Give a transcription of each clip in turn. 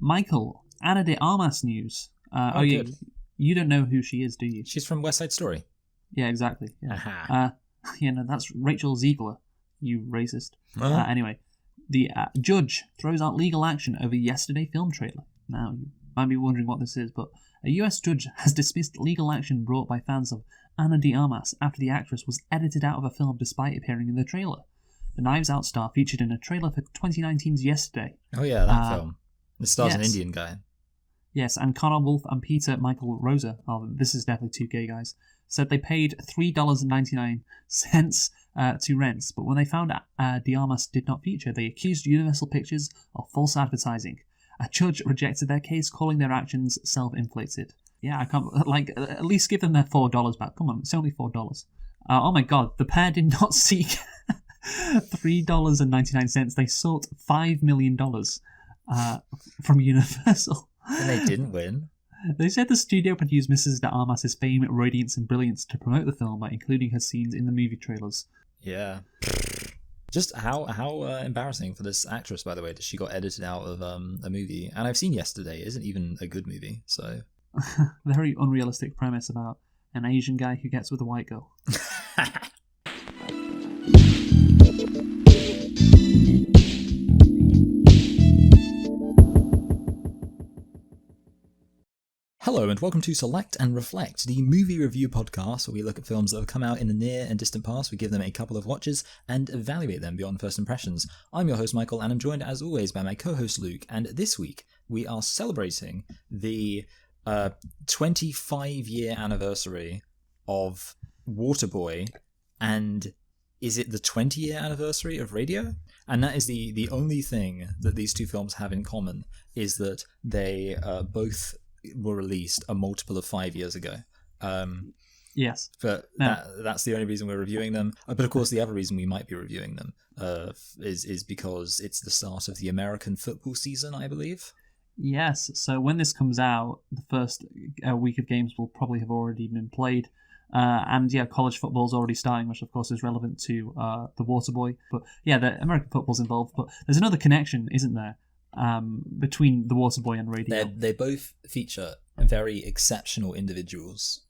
Michael, Ana de Armas news. Good. You don't know who she is, do you? She's from West Side Story. Yeah, exactly. Yeah. Aha. No, that's Rachel Ziegler, you racist. Uh-huh. Anyway, the judge throws out legal action over yesterday film trailer. Now, you might be wondering what this is, but a US judge has dismissed legal action brought by fans of Ana de Armas after the actress was edited out of a film despite appearing in the trailer. The Knives Out star featured in a trailer for 2019's Yesterday. Oh yeah, that film. It stars an Indian guy. Yes, and Connor Wolf and Peter Michael Rosa, this is definitely two gay guys, said they paid $3.99 to rents, but when they found out De Armas did not feature, they accused Universal Pictures of false advertising. A judge rejected their case, calling their actions self-inflicted. Yeah, I can't, at least give them their $4 back. Come on, it's only $4. Oh my god, the pair did not seek $3.99. They sought $5 million from Universal. And they didn't win. They said the studio would use Mrs. de Armas' fame, radiance, and brilliance to promote the film by including her scenes in the movie trailers. Yeah. Just how embarrassing for this actress, by the way, that she got edited out of a movie. And I've seen Yesterday. It isn't even a good movie, so... Very unrealistic premise about an Asian guy who gets with a white girl. Hello and welcome to Select and Reflect, the movie review podcast where we look at films that have come out in the near and distant past, we give them a couple of watches, and evaluate them beyond first impressions. I'm your host Michael, and I'm joined as always by my co-host Luke, and this week we are celebrating the 25-year anniversary of Waterboy, and is it the 20-year anniversary of Radio? And that is the only thing that these two films have in common, is that they both were released a multiple of 5 years ago. Yes. But that's the only reason we're reviewing them. But of course, the other reason we might be reviewing them is because it's the start of the American football season, I believe. Yes. So when this comes out, the first week of games will probably have already been played. And yeah, college football's already starting, which of course is relevant to the Waterboy. But yeah, the American football's involved. But there's another connection, isn't there? Between the Waterboy and Radio. They both feature very exceptional individuals.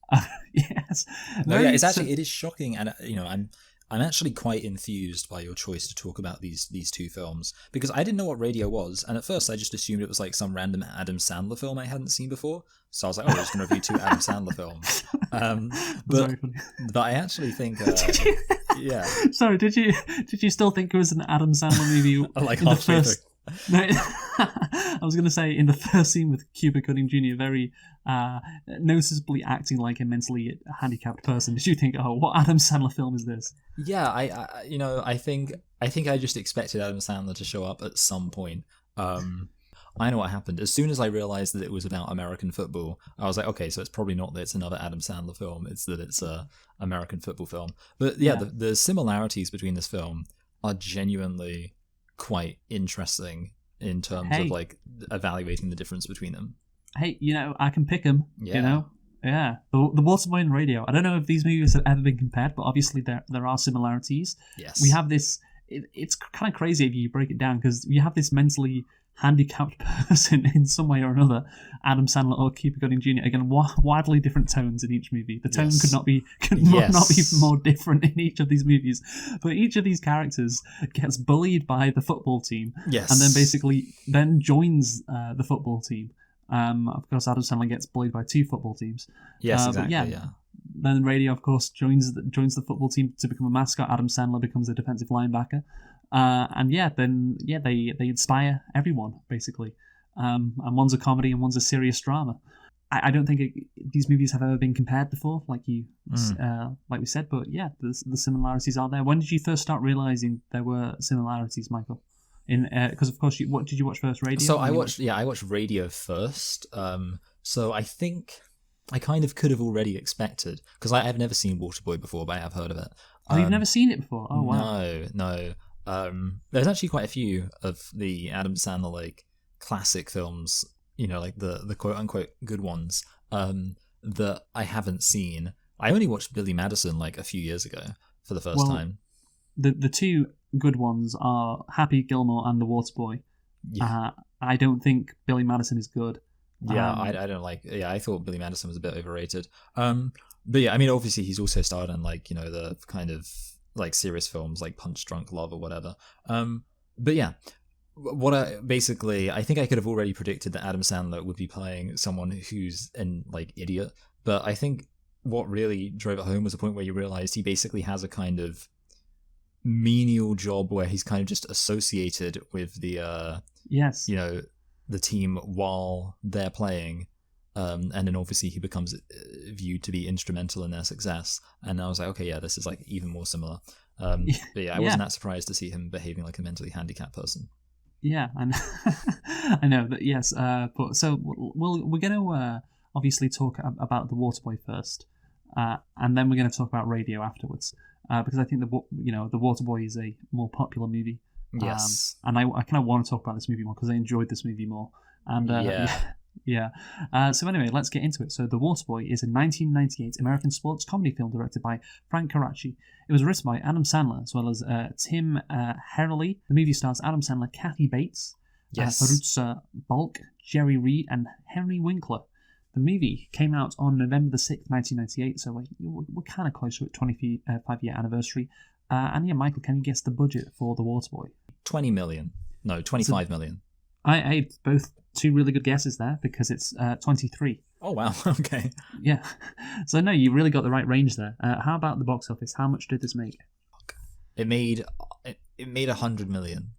Yes. It is shocking, and I'm actually quite enthused by your choice to talk about these two films, because I didn't know what Radio was, and at first I just assumed it was like some random Adam Sandler film I hadn't seen before. So I was like, we're just going to review two Adam Sandler films. But I actually think, yeah. Sorry, did you still think it was an Adam Sandler movie? Like halfway through. No, I was going to say in the first scene with Cuba Gooding Jr., very noticeably acting like a mentally handicapped person. Did you think, oh, what Adam Sandler film is this? Yeah, I think I just expected Adam Sandler to show up at some point. I know what happened. As soon as I realized that it was about American football, I was like, okay, so it's probably not that it's another Adam Sandler film. It's that it's a American football film. But yeah. The similarities between this film are genuinely quite interesting in terms of like evaluating the difference between them. Hey, I can pick them. Yeah. Yeah, the Waterboy and Radio. I don't know if these movies have ever been compared, but obviously there are similarities. Yes, we have this. It's kind of crazy if you break it down, because you have this mentally handicapped person in some way or another, Adam Sandler or Cuba Gooding Jr. Again, wildly different tones in each movie. The tone could not be more different in each of these movies. But each of these characters gets bullied by the football team, and then basically joins the football team. Of course, Adam Sandler gets bullied by two football teams. Yes, exactly. Yeah. Then Radio, of course, joins the football team to become a mascot. Adam Sandler becomes a defensive linebacker. They inspire everyone, basically. And one's a comedy and one's a serious drama. I don't think these movies have ever been compared before, like we said. But yeah, the similarities are there. When did you first start realizing there were similarities, Michael? Because of course, what did you watch first? Radio. So I watched Radio first. So I think I kind of could have already expected, because I have never seen Waterboy before, but I have heard of it. Oh, you've never seen it before? Oh wow. No. There's actually quite a few of the Adam Sandler like classic films, like the quote unquote good ones, that I haven't seen. I only watched Billy Madison like a few years ago for the first time. The two good ones are Happy Gilmore and The Waterboy. Yeah. I don't think Billy Madison is good. Yeah, I don't like. Yeah, I thought Billy Madison was a bit overrated. But yeah, I mean, obviously he's also starred in like the kind of like serious films like Punch Drunk Love or whatever. But yeah, what I think I could have already predicted that Adam Sandler would be playing someone who's an like idiot. But I think what really drove it home was the point where you realized he basically has a kind of menial job where he's kind of just associated with the yes, the team while they're playing, and then obviously he becomes viewed to be instrumental in their success. And I was like, okay, yeah, this is like even more similar. But yeah, I wasn't that surprised to see him behaving like a mentally handicapped person. Yeah, and I know that. Yes, but so we're going to obviously talk about the Waterboy first, and then we're going to talk about Radio afterwards, because I think the Waterboy is a more popular movie. Yes. And I kind of want to talk about this movie more because I enjoyed this movie more. And yeah. So anyway, let's get into it. So The Waterboy is a 1998 American sports comedy film directed by Frank Coraci. It was written by Adam Sandler as well as Tim Herlihy. The movie stars Adam Sandler, Kathy Bates, Peruzza Bulk, Jerry Reed, and Henry Winkler. The movie came out on November the 6th, 1998, so we're kind of close to its 25-year anniversary. And yeah, Michael, can you guess the budget for The Waterboy? 20 million. No, 25 million. I both two really good guesses there because it's 23. Oh, wow. Okay. Yeah. So no, you really got the right range there. How about the box office? How much did this make? It made 100 million.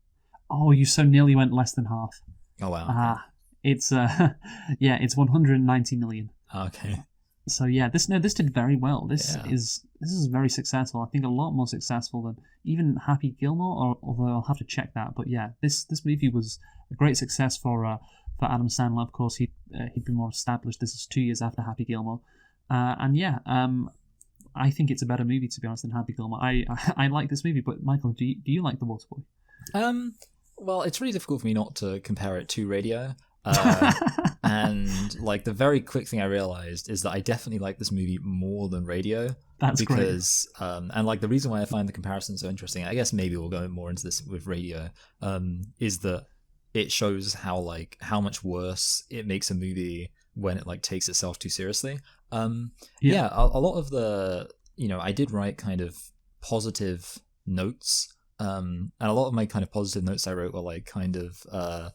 Oh, you so nearly went less than half. Oh, wow. It's it's 190 million. Okay. So yeah, this did very well. This is very successful. I think a lot more successful than even Happy Gilmore, although I'll have to check that. But yeah, this movie was a great success for Adam Sandler. Of course, he'd been more established. This is 2 years after Happy Gilmore, and yeah, I think it's a better movie, to be honest, than Happy Gilmore. I like this movie, but Michael, do you like The Waterboy? Well, it's really difficult for me not to compare it to Radio. And like the very quick thing I realized is that I definitely like this movie more than Radio. That's because great. And like the reason why I find the comparison so interesting, I guess maybe we'll go more into this with Radio, is that it shows how much worse it makes a movie when it like takes itself too seriously. A lot of the I did write kind of positive notes, and a lot of my kind of positive notes I wrote were like kind of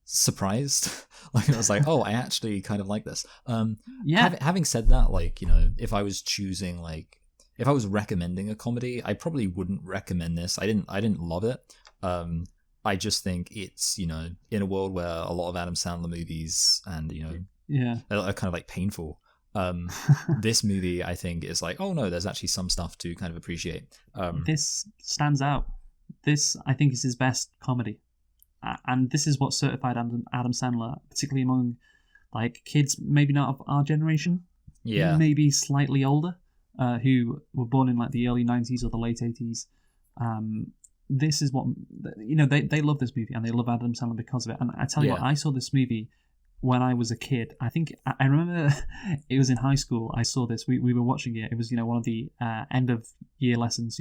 surprised. Like I was like, oh, I actually kind of like this. Having said that, like if I was choosing, like if I was recommending a comedy, I probably wouldn't recommend this. I didn't love it. I just think it's in a world where a lot of Adam Sandler movies and are kind of like painful. This movie I think is like, oh no, there's actually some stuff to kind of appreciate. This stands out. This I think is his best comedy. And this is what certified Adam Sandler, particularly among like kids, maybe not of our generation, maybe slightly older, who were born in like the early 90s or the late 80s. This is what they love this movie and they love Adam Sandler because of it. And I tell you what, I saw this movie when I was a kid. I think I remember it was in high school. I saw this. We were watching it. It was one of the end of year lessons.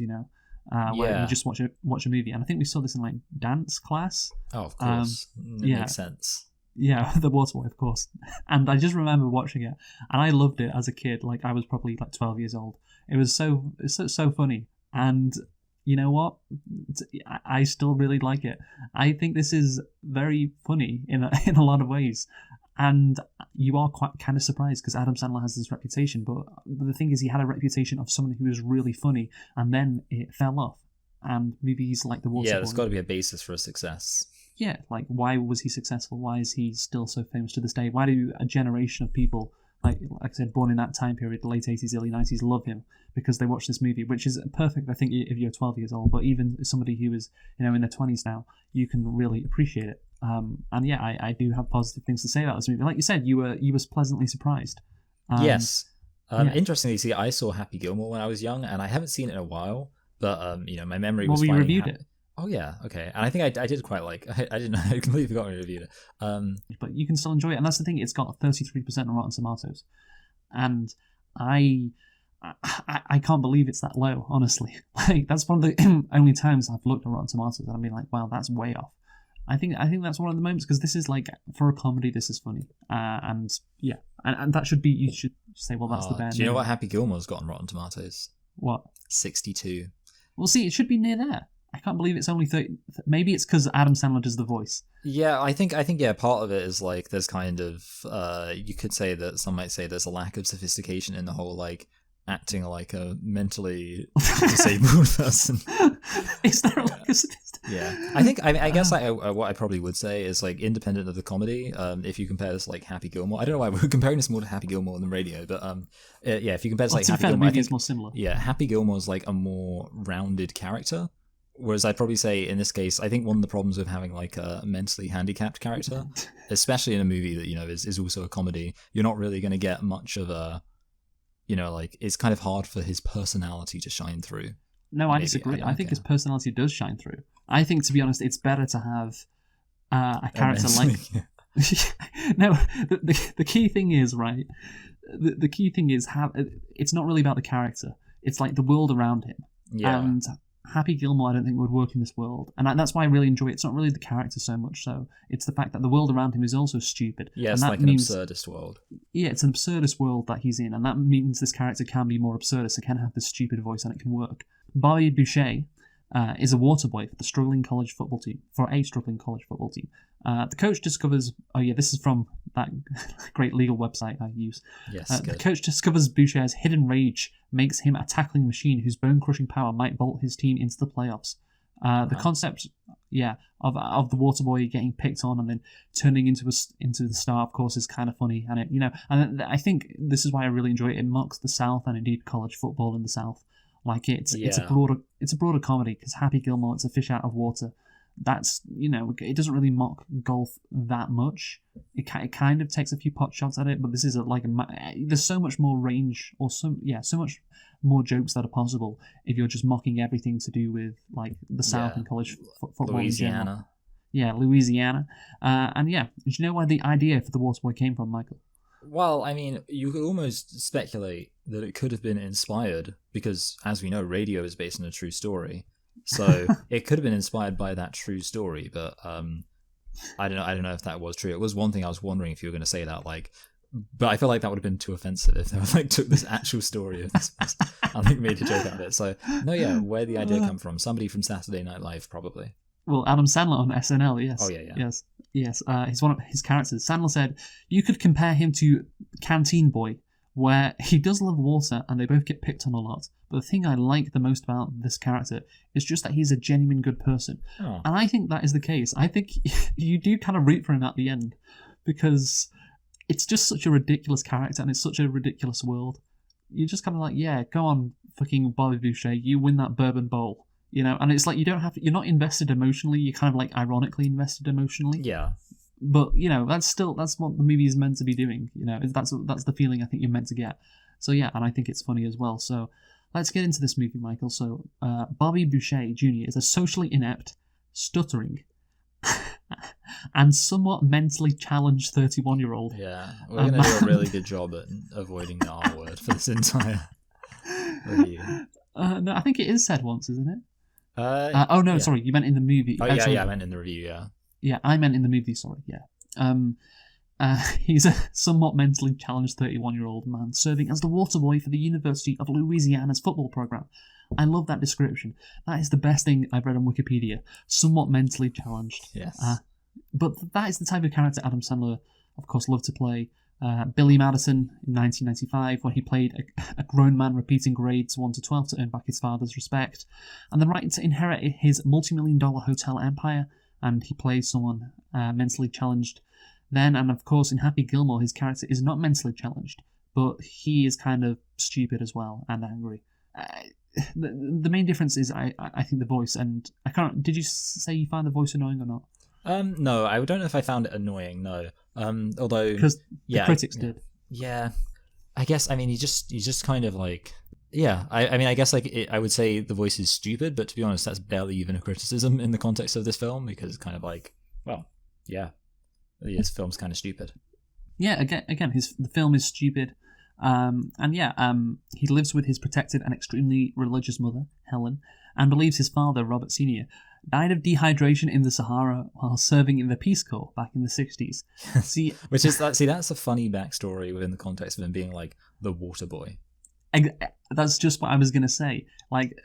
Where you just watch a movie, and I think we saw this in like dance class. Oh, of course, it makes sense. Yeah, The Waterboy, of course. And I just remember watching it, and I loved it as a kid. Like I was probably like 12 years old. It was so funny, and you know what? I still really like it. I think this is very funny in a lot of ways. And you are quite kind of surprised because Adam Sandler has this reputation, but the thing is, he had a reputation of someone who was really funny, and then it fell off. And movies like The Waterboy. Yeah, there's got to be a basis for a success. Yeah, like why was he successful? Why is he still so famous to this day? Why do a generation of people, like I said, born in that time period, the late 80s, early 90s, love him? Because they watch this movie, which is perfect, I think, if you're 12 years old. But even somebody who is, in their 20s now, you can really appreciate it. And yeah, I do have positive things to say about this movie. Like you said, you were pleasantly surprised. Yes. Interestingly, see, I saw Happy Gilmore when I was young, and I haven't seen it in a while. But my memory was. Well, we reviewed it. Oh yeah, okay. And I think I did quite like. I didn't. I completely forgot we reviewed it. But you can still enjoy it, and that's the thing. It's got 33% on Rotten Tomatoes, and I can't believe it's that low. Honestly, like that's one of the only times I've looked at Rotten Tomatoes and I've been like, wow, that's way off. I think that's one of the moments, because this is like, for a comedy, this is funny, and yeah, and that should be, you should say, well, that's the bare. Do you know what Happy Gilmore's got on Rotten Tomatoes? What? 62. Well, see, it should be near there. I can't believe it's only 30. Maybe it's because Adam Sandler does the voice. Yeah, I think yeah, part of it is like there's kind of you could say that some might say there's a lack of sophistication in the whole like acting like a mentally disabled person. Is there a lack of sophistication? Yeah, I guess what I probably would say is like independent of the comedy. If you compare this like Happy Gilmore, I don't know why we're comparing this more to Happy Gilmore than Radio, but yeah, if you compare this like Happy Gilmore, I think it's more similar. Yeah, Happy Gilmore's like a more rounded character. Whereas I'd probably say in this case, I think one of the problems with having like a mentally handicapped character, especially in a movie that, you know, is also a comedy, you're not really going to get much of a, you know, like it's kind of hard for his personality to shine through. No, I disagree. I think his personality does shine through. I think, to be honest, it's better to have a character like... No, the key thing is, right, the key thing is it's not really about the character. It's like the world around him. Yeah. And Happy Gilmore, I don't think would work in this world, and that's why I really enjoy it. It's not really the character so much, so it's the fact that the world around him is also stupid. Yeah, and it's that like means, an absurdist world. Yeah, it's an absurdist world that he's in, and that means this character can be more absurdist. It can have this stupid voice, and it can work. Bobby Boucher is a Waterboy for a struggling college football team. The coach discovers... Oh yeah, this is from that great legal website I use. Yes, the coach discovers Boucher's hidden rage makes him a tackling machine whose bone-crushing power might vault his team into the playoffs. The concept, of the Waterboy getting picked on and then turning into the star, of course, is kind of funny. And and I think this is why I really enjoy it. It mocks the South and indeed college football in the South. Like it's a broader comedy, because Happy Gilmore, it's a fish out of water. That's, it doesn't really mock golf that much. It kind of takes a few pot shots at it, but this is there's so much more range, or so much more jokes that are possible if you're just mocking everything to do with like the South and college football. Louisiana. Louisiana. And do you know where the idea for the Waterboy came from, Michael? Well, I mean, you could almost speculate that it could have been inspired, because, as we know, Radio is based on a true story. So it could have been inspired by that true story, but I don't know if that was true. It was one thing I was wondering if you were going to say that, like, but I feel like that would have been too offensive if they were, like, took this actual story of this and like made a joke out of it. So no, yeah, where the idea come from? Somebody from Saturday Night Live, probably. Well, Adam Sandler on SNL, yes. Oh yeah. Yes. He's one of his characters. Sandler said you could compare him to Canteen Boy, where he does love water and they both get picked on a lot. But the thing I like the most about this character is just that he's a genuine good person. Oh. And I think that is the case. I think you do kind of root for him at the end, because it's just such a ridiculous character and it's such a ridiculous world. You're just kind of like, yeah, go on, fucking Bobby Boucher, you win that bourbon bowl. And it's like you're not invested emotionally, you're kind of like ironically invested emotionally. Yeah. But, that's what the movie is meant to be doing. That's the feeling I think you're meant to get. So yeah, and I think it's funny as well. So let's get into this movie, Michael. So Bobby Boucher Jr. is a socially inept, stuttering, and somewhat mentally challenged 31-year-old. Yeah, we're going to do a really good job at avoiding the R word for this entire review. No, I think it is said once, isn't it? Yeah. Sorry, you meant in the movie. Oh, yeah, I meant in the review, yeah. Yeah, I meant in the movie, sorry, yeah. He's a somewhat mentally challenged 31-year-old man serving as the Waterboy for the University of Louisiana's football program. I love that description. That is the best thing I've read on Wikipedia. Somewhat mentally challenged. Yes. But that is the type of character Adam Sandler, of course, loved to play. Billy Madison in 1995, when he played a grown man repeating grades 1 to 12 to earn back his father's respect, and the right to inherit his multi-million-dollar hotel empire, and he plays someone mentally challenged then. And of course, in Happy Gilmore, his character is not mentally challenged, but he is kind of stupid as well and angry. The main difference is, I think, the voice, and I can't. Did you say you find the voice annoying or not? No, I don't know if I found it annoying. No, although because the critics did. Yeah, I guess. I mean, he just kind of like. Yeah, I mean, I guess I would say the voice is stupid, but to be honest, that's barely even a criticism in the context of this film, because it's kind of like, well, yeah, this film's kind of stupid. Yeah, again, the film is stupid. He lives with his protected and extremely religious mother, Helen, and believes his father, Robert Sr., died of dehydration in the Sahara while serving in the Peace Corps back in the 60s. See, Which is that. See, that's a funny backstory within the context of him being like the water boy. that's just what I was going to say. Like,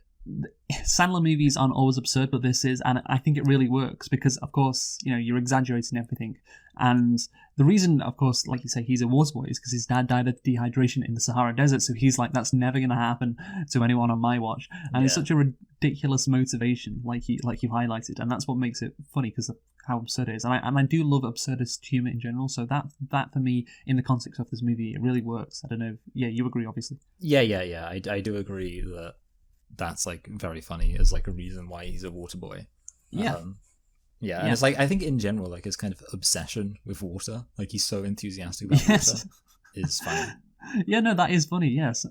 Sandler movies aren't always absurd, but this is, and I think it really works because, of course, you're exaggerating everything. And the reason, of course, like you say, he's a water boy is because his dad died of dehydration in the Sahara Desert. So he's like, that's never going to happen to anyone on my watch. And it's such a ridiculous motivation, like you highlighted, and that's what makes it funny because of how absurd it is. And I do love absurdist humor in general. So that for me, in the context of this movie, it really works. I don't know. You agree, obviously. Yeah. I do agree that that's like very funny as like a reason why he's a water boy. And it's like, I think in general, like his kind of obsession with water, like he's so enthusiastic about water, is funny. Yeah, no, that is funny, yes.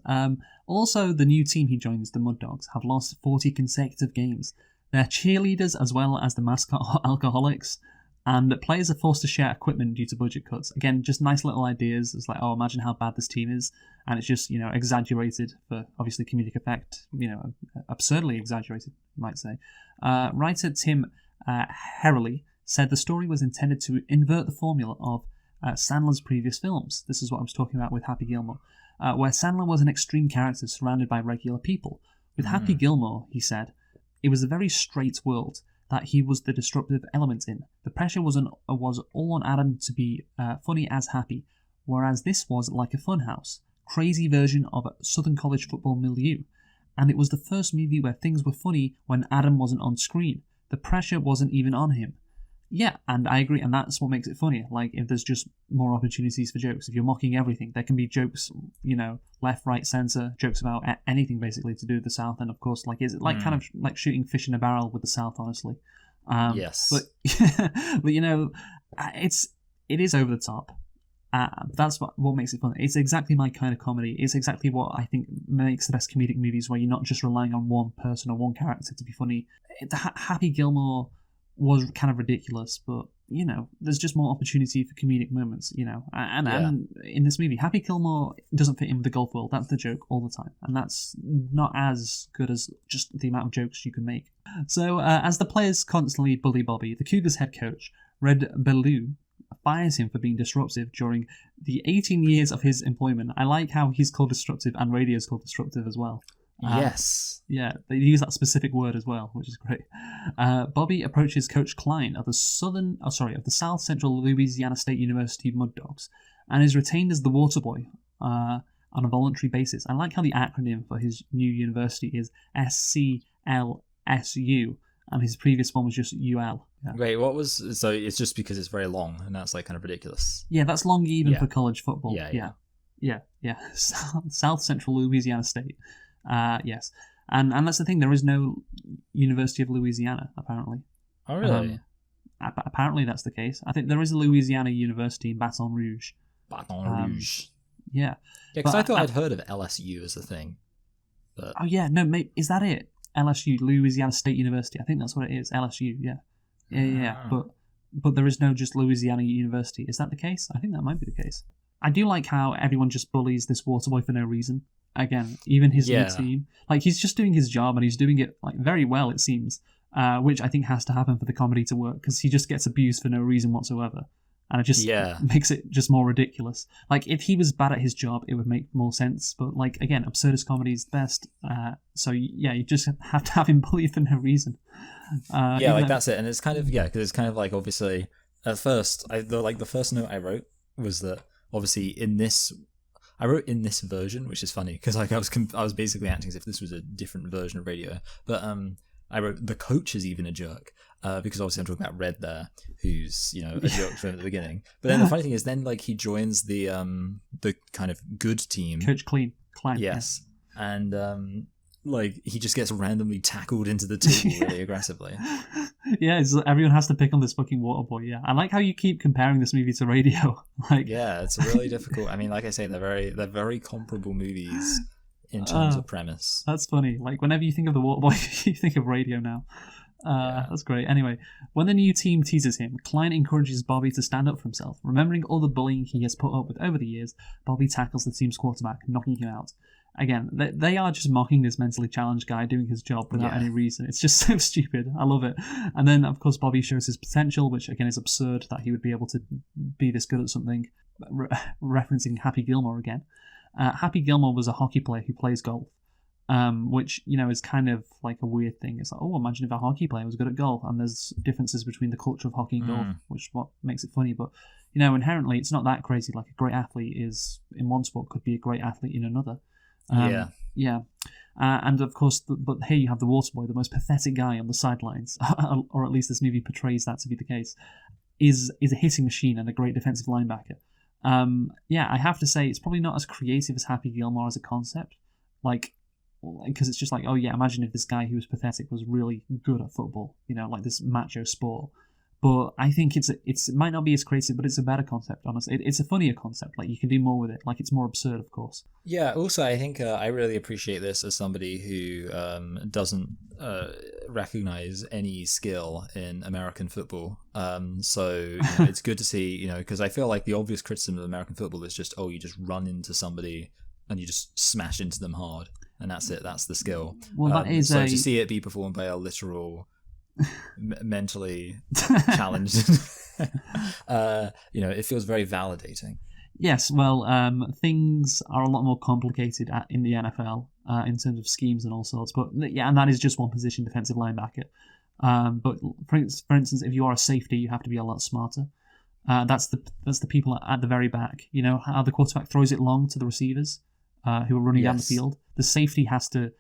Also, the new team he joins, the Mud Dogs, have lost 40 consecutive games. They're cheerleaders as well as the mascot are alcoholics, and players are forced to share equipment due to budget cuts. Again, just nice little ideas. It's like, oh, imagine how bad this team is, and it's just, exaggerated for, obviously, comedic effect, absurdly exaggerated, you might say. Writer Tim Herrely said the story was intended to invert the formula of Sandler's previous films. This is what I was talking about with Happy Gilmore, where Sandler was an extreme character surrounded by regular people. With Happy Gilmore, he said, it was a very straight world that he was the disruptive element in. The pressure was all on Adam to be funny as Happy, whereas this was like a funhouse, crazy version of a Southern college football milieu. And it was the first movie where things were funny when Adam wasn't on screen. The pressure wasn't even on him. Yeah, and I agree, and that's what makes it funnier. Like, if there's just more opportunities for jokes, if you're mocking everything, there can be jokes, left, right, centre, jokes about anything, basically, to do with the South, and of course, like, is it like kind of like shooting fish in a barrel with the South, honestly? Yes. But, it is over the top. That's what makes it fun. It's exactly my kind of comedy. It's exactly what I think makes the best comedic movies, where you're not just relying on one person or one character to be funny. Happy Gilmore was kind of ridiculous, but there's just more opportunity for comedic moments, and in this movie, Happy Gilmore doesn't fit in with the golf world. That's the joke all the time, and that's not as good as just the amount of jokes you can make. So as the players constantly bully Bobby, the Cougars head coach Red Bellew fires him for being disruptive during the 18 years of his employment. I like how he's called disruptive and radio's called disruptive as well. Yes. Yeah, they use that specific word as well, which is great. Bobby approaches Coach Klein of the South Central Louisiana State University Mud Dogs, and is retained as the water boy on a voluntary basis. I like how the acronym for his new university is SCLSU, and his previous one was just UL. Yeah. Wait, so it's just because it's very long, and that's like kind of ridiculous. Yeah, that's long even for college football. Yeah. South Central Louisiana State. Yes, and that's the thing. There is no University of Louisiana, apparently. Oh, really? Apparently, that's the case. I think there is a Louisiana University in Baton Rouge. Yeah. Because I thought I'd heard of LSU as a thing. But... Oh yeah, no, mate, is that it? LSU, Louisiana State University. I think that's what it is. LSU. Yeah. But there is no just Louisiana University. Is that the case? I think that might be the case. I do like how everyone just bullies this water boy for no reason. Again, even his new team, like, he's just doing his job, and he's doing it like very well, it seems, which I think has to happen for the comedy to work, because he just gets abused for no reason whatsoever, and it just makes it just more ridiculous. Like, if he was bad at his job, it would make more sense, but like, again, absurdist comedy is the best, so yeah, you just have to have him bullied for no reason. That's it, and it's kind of because it's kind of like, obviously, at first, the first note I wrote was that obviously I wrote in this version, which is funny because like I was basically acting as if this was a different version of radio. But I wrote the coach is even a jerk because obviously I'm talking about Red there, who's a jerk from the beginning. But then the funny thing is, then like he joins the kind of good team, Coach Klein. Yes, and like he just gets randomly tackled into the table really aggressively. Yeah, everyone has to pick on this fucking water boy. Yeah, I like how you keep comparing this movie to Radio. Like, yeah, it's really difficult. I mean, like I say, they're very comparable movies in terms of premise. That's funny. Like, whenever you think of the water boy, you think of Radio now. That's great. Anyway, when the new team teases him, Klein encourages Bobby to stand up for himself. Remembering all the bullying he has put up with over the years, Bobby tackles the team's quarterback, knocking him out. again, they are just mocking this mentally challenged guy doing his job without any reason. It's just so stupid. I love it. And then, of course, Bobby shows his potential, which, again, is absurd that he would be able to be this good at something, referencing Happy Gilmore again. Happy Gilmore was a hockey player who plays golf, which, is kind of like a weird thing. It's like, oh, imagine if a hockey player was good at golf. And there's differences between the culture of hockey and golf, which is what makes it funny. But, inherently, it's not that crazy. Like, a great athlete is, in one sport, could be a great athlete in another. And of course, but here you have the Waterboy, the most pathetic guy on the sidelines, or at least this movie portrays that to be the case, is a hitting machine and a great defensive linebacker. I have to say it's probably not as creative as Happy Gilmore as a concept, because it's just like, oh yeah, imagine if this guy who was pathetic was really good at football, like this macho sport. But I think it might not be as creative, but it's a better concept, honestly. It's a funnier concept. Like, you can do more with it. Like, it's more absurd, of course. Yeah, also, I think I really appreciate this as somebody who doesn't recognize any skill in American football. So it's good to see, because I feel like the obvious criticism of American football is just, oh, you just run into somebody and you just smash into them hard. And that's it. That's the skill. Well, that is so to see it be performed by a literal... mentally challenged it feels very validating. Yes, well, things are a lot more complicated in the NFL in terms of schemes and all sorts, but and that is just one position, defensive linebacker. But for instance, if you are a safety, you have to be a lot smarter. That's the people at the very back. How the quarterback throws it long to the receivers who are running down the field. The safety has to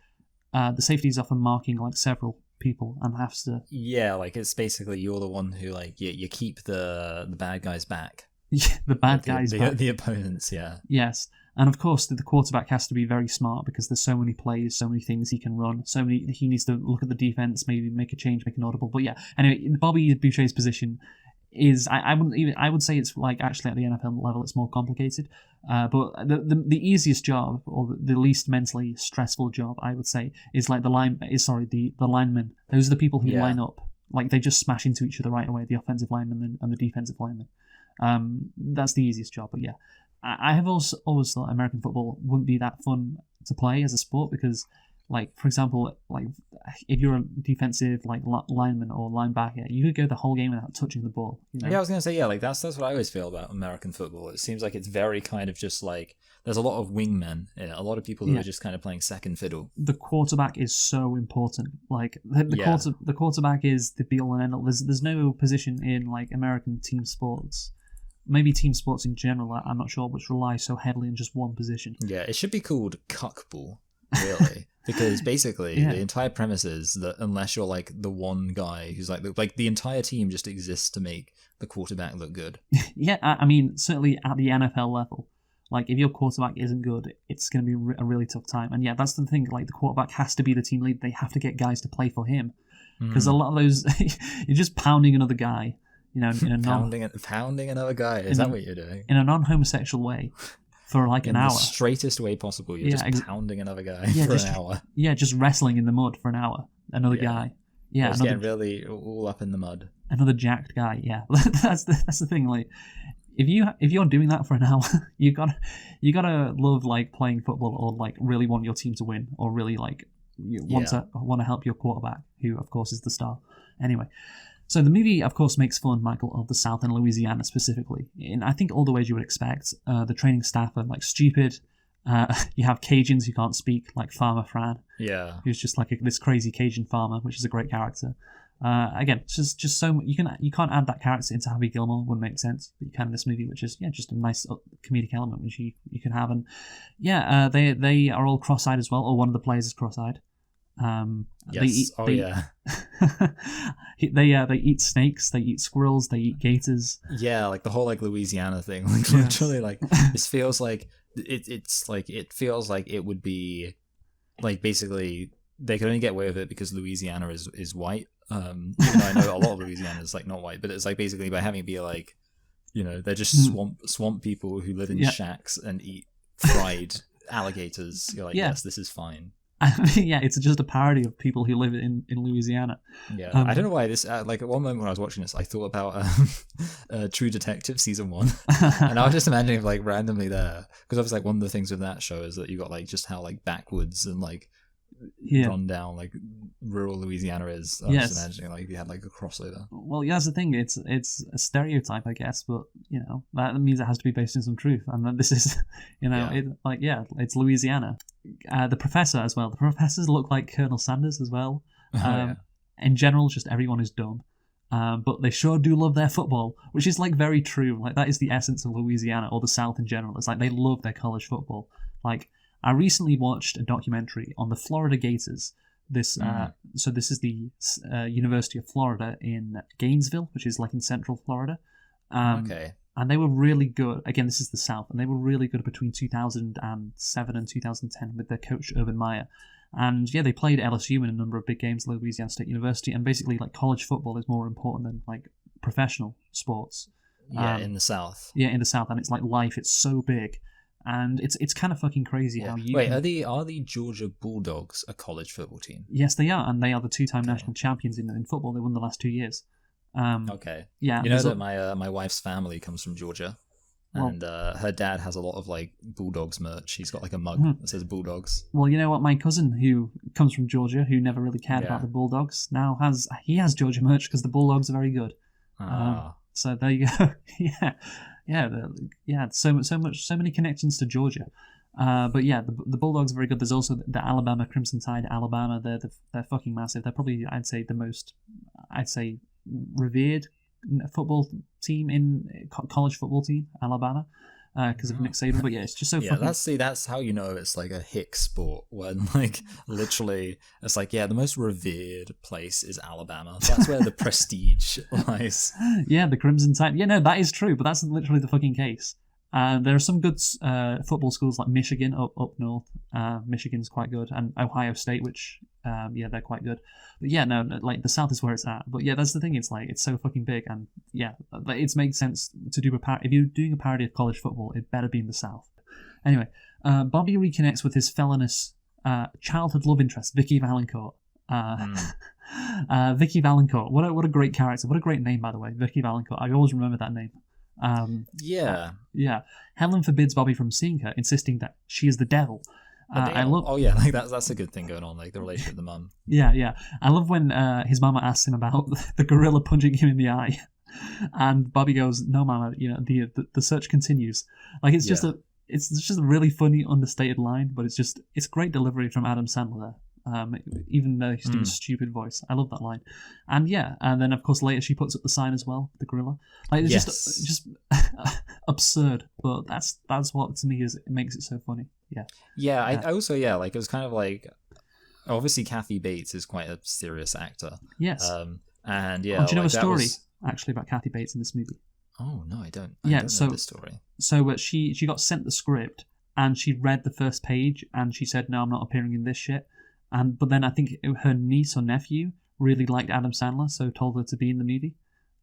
the safety is often marking like several people and has to it's basically you're the one who you keep the bad guys back. The bad guys back. The opponents. Yes, and of course the quarterback has to be very smart because there's so many plays, so many things he can run, he needs to look at the defense, maybe make a change, make an audible. But anyway, Bobby Boucher's position is I would say it's like actually at the NFL level it's more complicated, but the easiest job or the least mentally stressful job I would say is like the linemen. Those are the people who line up, like they just smash into each other right away, the offensive linemen and the defensive linemen. That's the easiest job. But I have also always thought American football wouldn't be that fun to play as a sport because, like, for example, like if you're a defensive lineman or linebacker, you could go the whole game without touching the ball. Yeah, I was gonna say that's what I always feel about American football. It seems like it's very kind of just like there's a lot of wingmen in it, a lot of people who are just kind of playing second fiddle. The quarterback is so important. Like the quarterback is the be all and end all. There's no position in like American team sports. Maybe team sports in general, I'm not sure, which rely so heavily on just one position. Yeah, it should be called cuckball, really. Because basically, the entire premise is that unless you're like the one guy who's like the entire team just exists to make the quarterback look good. Yeah, I mean, certainly at the NFL level, like if your quarterback isn't good, it's going to be a really tough time. And that's the thing, like the quarterback has to be the team lead. They have to get guys to play for him. Because a lot of those, you're just pounding another guy, in a pounding another guy. Is that what you're doing? In a non-homosexual way. For like an hour. In the straightest way possible. You're just pounding another guy for an hour. Yeah, just wrestling in the mud for an hour. Another guy. Yeah, just getting really all up in the mud. Another jacked guy, yeah. That's the thing, like if you're doing that for an hour, you gotta love like playing football or like really want your team to win or really like you want to help your quarterback, who of course is the star. Anyway. So the movie, of course, makes fun, Michael, of the South and Louisiana specifically. In I think all the ways you would expect. The training staff are like stupid. You have Cajuns who can't speak, like Farmer Fran. Yeah. Who's just like this crazy Cajun farmer, which is a great character. Again, it's just so you can't add that character into Happy Gilmore, wouldn't make sense. But you can in this movie, which is just a nice comedic element which you can have. And they are all cross-eyed as well, or one of the players is cross-eyed. Yes. They eat snakes, they eat squirrels, they eat gators. Yeah, like the whole like Louisiana thing. Like literally, like this feels like it feels like it would be like basically they could only get away with it because Louisiana is white. Even though I know a lot of Louisiana is like not white, but it's like basically by having it be like, they're just swamp people who live in shacks and eat fried alligators. You're like, yes, this is fine. Yeah, it's just a parody of people who live in Louisiana. Yeah, I don't know why this. Like at one moment when I was watching this, I thought about True Detective season 1, and I was just imagining like randomly there, because obviously like one of the things with that show is that you got like just how like backwoods and like run down like rural Louisiana is. I was just imagining like you had like a crossover. Well, yeah, that's the thing. It's a stereotype, I guess, but that means it has to be based in some truth, and that this is, it's Louisiana. The professor as well. The professors look like Colonel Sanders as well. In general, just everyone is dumb. But they sure do love their football, which is like very true. Like that is the essence of Louisiana or the South in general. It's like they love their college football. Like I recently watched a documentary on the Florida Gators. So this is the University of Florida in Gainesville, which is like in Central Florida. And they were really good. Again, this is the South, and they were really good between 2007 and 2010 with their coach Urban Meyer. And yeah, they played LSU in a number of big games, Louisiana State University, and basically like college football is more important than like professional sports. Yeah, in the South. Yeah, in the South, and it's like life. It's so big. And it's kind of fucking crazy how you... Wait, are the Georgia Bulldogs a college football team? Yes, they are, and they are the two-time national champions in football. They won the last 2 years. Okay. Yeah. You know that my wife's family comes from Georgia, and her dad has a lot of like Bulldogs merch. He's got like a mug that says Bulldogs. Well, you know what? My cousin, who comes from Georgia, who never really cared about the Bulldogs, now has Georgia merch because the Bulldogs are very good. So there you go. So many connections to Georgia. But yeah, the Bulldogs are very good. There's also the Alabama Crimson Tide. Alabama, they're fucking massive. They're probably the most revered football team in college football team, Alabama, because of Nick Saban. But yeah, it's just so fucking... that's how you know it's like a hick sport, when like literally it's like, yeah, the most revered place is Alabama. That's where the prestige lies. Yeah, the Crimson Tide. Yeah, no, that is true, but that's literally the fucking case. There are some good football schools like Michigan up north. Michigan's quite good, and Ohio State, which they're quite good. But yeah, no, like the South is where it's at. But yeah, that's the thing. It's like it's so fucking big, and yeah, it makes sense to do if you're doing a parody of college football, it better be in the South. Anyway, Bobby reconnects with his felonious childhood love interest, Vicky Valancourt. Vicky Valancourt, what a great character! What a great name, by the way, Vicky Valancourt. I always remember that name. Helen forbids Bobby from seeing her, insisting that she is the devil. Like that's a good thing going on, like the relationship with the mum. Yeah. I love when his mama asks him about the gorilla punching him in the eye, and Bobby goes, "No, mama, the search continues." Like it's just a really funny, understated line, but it's great delivery from Adam Sandler there. Even though he's doing a stupid voice, I love that line. And yeah, and then of course later she puts up the sign as well, the gorilla. Like it's just absurd, but that's what to me it makes it so funny. I also like it was kind of like, obviously Kathy Bates is quite a serious actor. Yes. And do you know a story actually about Kathy Bates in this movie? Oh no, I don't. I don't know this story. So she got sent the script and she read the first page and she said, "No, I'm not appearing in this shit." But then I think her niece or nephew really liked Adam Sandler, so told her to be in the movie.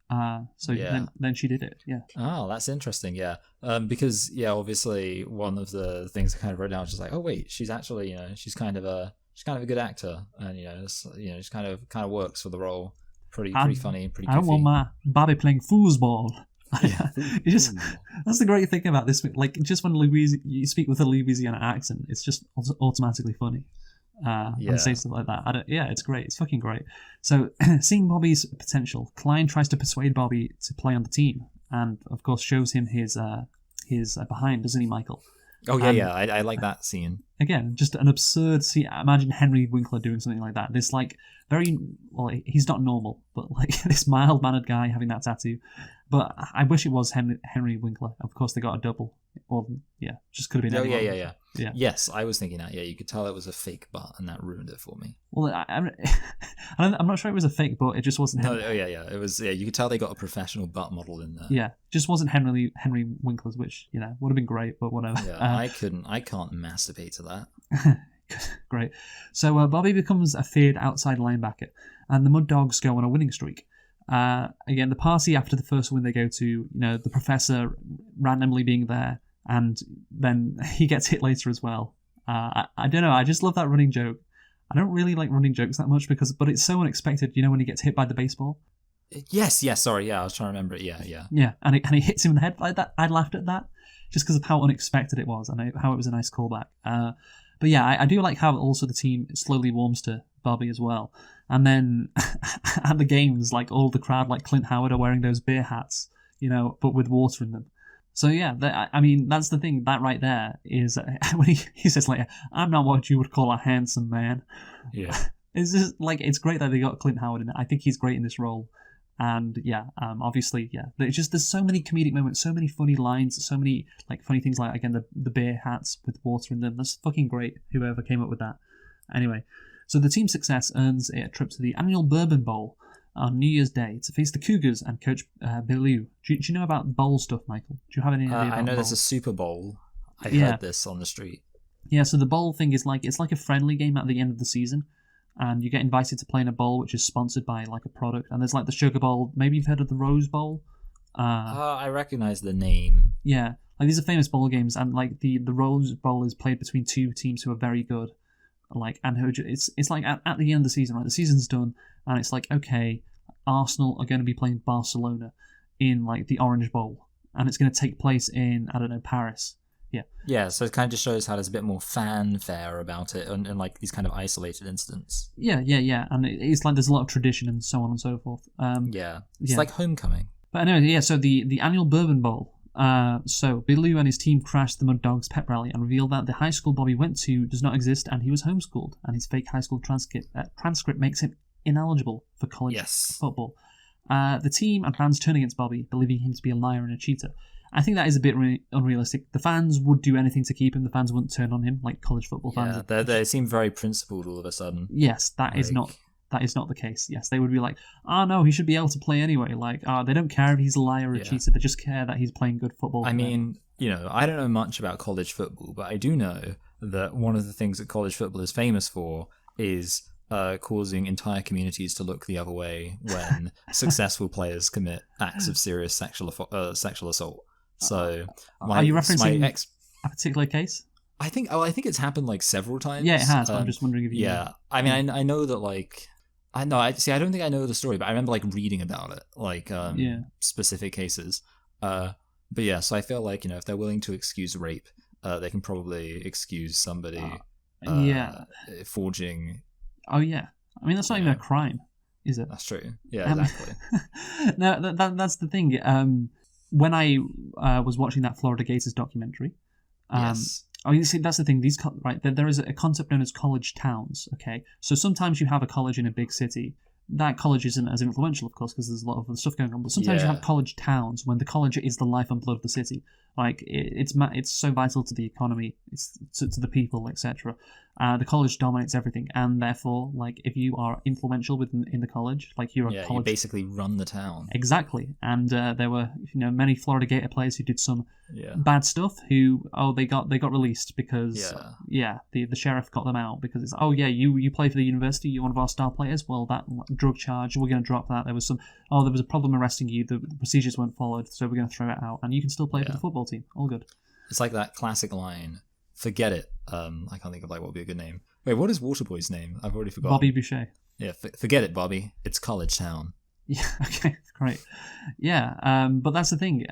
Then she did it. Yeah. Oh, that's interesting. Yeah. Because obviously one of the things I kind of wrote down was just like, oh wait, she's actually she's kind of a good actor, and she kind of works for the role. Pretty funny, pretty. I don't want my Bobby playing foosball. That's the great thing about this. Like, just when you speak with a Louisiana accent, it's just automatically funny. And say stuff like that. It's great. It's fucking great. So, seeing Bobby's potential, Klein tries to persuade Bobby to play on the team, and of course shows him his behind, doesn't he, Michael? Oh yeah, I like that scene. Again, just an absurd scene. Imagine Henry Winkler doing something like that. This he's not normal, but like this mild-mannered guy having that tattoo. But I wish it was Henry Winkler. Of course, they got a double. Well, just could have been. Yeah. Yes, I was thinking that. Yeah, you could tell it was a fake butt, and that ruined it for me. Well, I'm not sure it was a fake butt. It just wasn't. It was. Yeah, you could tell they got a professional butt model in there. Yeah, just wasn't Henry Winkler's, which would have been great, but whatever. Yeah, I can't masturbate to that. Great. So Bobby becomes a feared outside linebacker, and the Mud Dogs go on a winning streak. Again, the party after the first win they go to, the professor randomly being there, and then he gets hit later as well. I don't know. I just love that running joke I don't really like running jokes that much but it's so unexpected. You know when he gets hit by the baseball? Yes, sorry, I was trying to remember it. Yeah. Yeah, and he hits him in the head like that. I laughed at that just because of how unexpected it was and how it was a nice callback. But yeah, I do like how also the team slowly warms to Bobby as well. And then at the games, like all the crowd, like Clint Howard, are wearing those beer hats, you know, but with water in them. So yeah, I mean, that's the thing. That right there is when he says later, "I'm not what you would call a handsome man." Yeah. It's just like it's great that they got Clint Howard in it. I think he's great in this role. And yeah, obviously, yeah. There's so many comedic moments, so many funny lines, so many like funny things like again the beer hats with water in them. That's fucking great. Whoever came up with that. Anyway, so the team's success earns it a trip to the annual Bourbon Bowl on New Year's Day to face the Cougars and Coach Bellew. Do you know about bowl stuff, Michael? Do you have any idea about I know bowl? there's a Super Bowl. I heard this on the street. Yeah, so the bowl thing is like it's like a friendly game at the end of the season. And you get invited to play in a bowl which is sponsored by like a product. And there's like the Sugar Bowl. Maybe you've heard of the Rose Bowl. I recognize the name. Yeah, like these are famous bowl games, and like the Rose Bowl is played between two teams who are very good. Like and who it's like at the end of the season, right? The season's done, and it's like okay, Arsenal are going to be playing Barcelona in like the Orange Bowl, and it's going to take place in I don't know Paris. Yeah, so it kind of just shows how there's a bit more fanfare about it and like these kind of isolated incidents. Yeah, and it's like there's a lot of tradition and so on and so forth. It's like homecoming. But anyway, yeah, so the annual Bourbon Bowl. So Bellew and his team crashed the Mud Dogs pep rally and revealed that the high school Bobby went to does not exist and he was homeschooled, and his fake high school transcript makes him ineligible for college football. The team and fans turn against Bobby, believing him to be a liar and a cheater. I think that is a bit unrealistic. The fans would do anything to keep him. The fans wouldn't turn on him like college football fans. Yeah, they seem very principled all of a sudden. Yes, that is not the case. Yes, they would be like, no, he should be able to play anyway. Like, they don't care if he's a liar or a cheater. They just care that he's playing good football. I mean, you know, I don't know much about college football, but I do know that one of the things that college football is famous for is causing entire communities to look the other way when successful players commit acts of serious sexual assault. So, are you referencing a particular case? I think it's happened like several times. Yeah, it has. But I'm just wondering if you. Yeah, I mean, I know that like I don't think I know the story, but I remember like reading about it, like specific cases. But yeah, so I feel like you know if they're willing to excuse rape, they can probably excuse somebody. Forging. Oh yeah, I mean that's not even a crime, is it? That's true. Yeah, exactly. No, that's the thing. When I was watching that Florida Gators documentary, oh, you see, that's the thing. There is a concept known as college towns. Okay, so sometimes you have a college in a big city. That college isn't as influential, of course, because there's a lot of other stuff going on. But sometimes you have college towns when the college is the life and blood of the city. Like it's so vital to the economy, it's to the people, etc. The college dominates everything, and therefore, like if you are influential in the college, like you're a college, you basically run the town. Exactly, and there were many Florida Gator players who did some bad stuff. Who they got released because the sheriff got them out because it's you play for the university, you're one of our star players. Well, that drug charge, we're going to drop that. There was a problem arresting you. The procedures weren't followed, so we're going to throw it out, and you can still play for the football team. All good. It's like that classic line. Forget it. I can't think of like what would be a good name. Wait, what is Waterboy's name? I've already forgotten. Bobby Boucher. Yeah, forget it, Bobby. It's college town. Yeah. Okay. Great. Yeah. But that's the thing.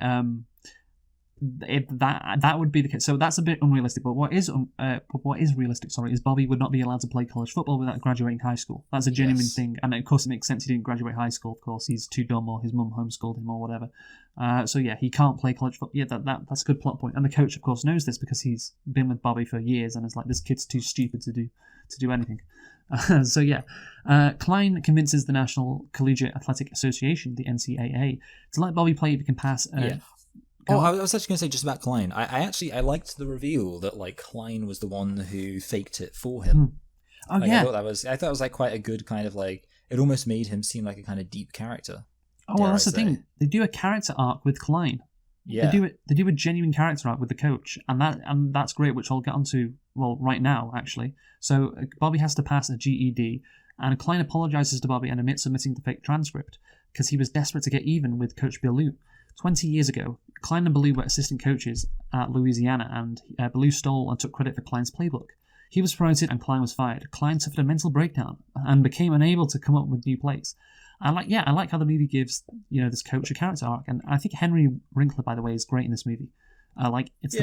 That would be the case. So that's a bit unrealistic. But what is realistic? Is Bobby would not be allowed to play college football without graduating high school. That's a genuine thing, and of course it makes sense. He didn't graduate high school. Of course, he's too dumb, or his mum homeschooled him, or whatever. So yeah, he can't play college football. Yeah, that's a good plot point. And the coach, of course, knows this because he's been with Bobby for years, and is like, this kid's too stupid to do anything. So yeah, Klein convinces the National Collegiate Athletic Association, the NCAA, to let Bobby play if he can pass. I was actually going to say just about Klein. I liked the reveal that like Klein was the one who faked it for him. Oh yeah, I thought it was like quite a good kind of like it almost made him seem like a kind of deep character. Oh well, that's the thing. They do a character arc with Klein. Yeah, they do a genuine character arc with the coach, and that's great, which I'll get onto right now actually. So Bobby has to pass a GED, and Klein apologizes to Bobby and admits submitting the fake transcript because he was desperate to get even with Coach Bellew. 20 years ago, Klein and Bellew were assistant coaches at Louisiana, and Bellew stole and took credit for Klein's playbook. He was promoted and Klein was fired. Klein suffered a mental breakdown and became unable to come up with new plays. I like how the movie gives this coach a character arc, and I think Henry Winkler, by the way, is great in this movie. It's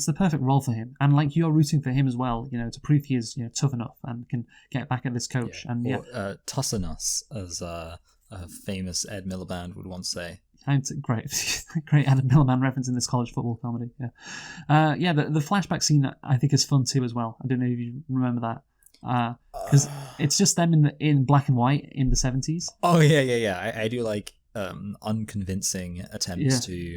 the perfect role for him, and like you're rooting for him as well, to prove he is tough enough and can get back at this coach. Tussinus, as a famous Ed Miliband would once say. Great Adam Miliband reference in this college football comedy. The flashback scene I think is fun too as well. I don't know if you remember that. Because it's just them in black and white in the 70s. Oh yeah. I do like unconvincing attempts to.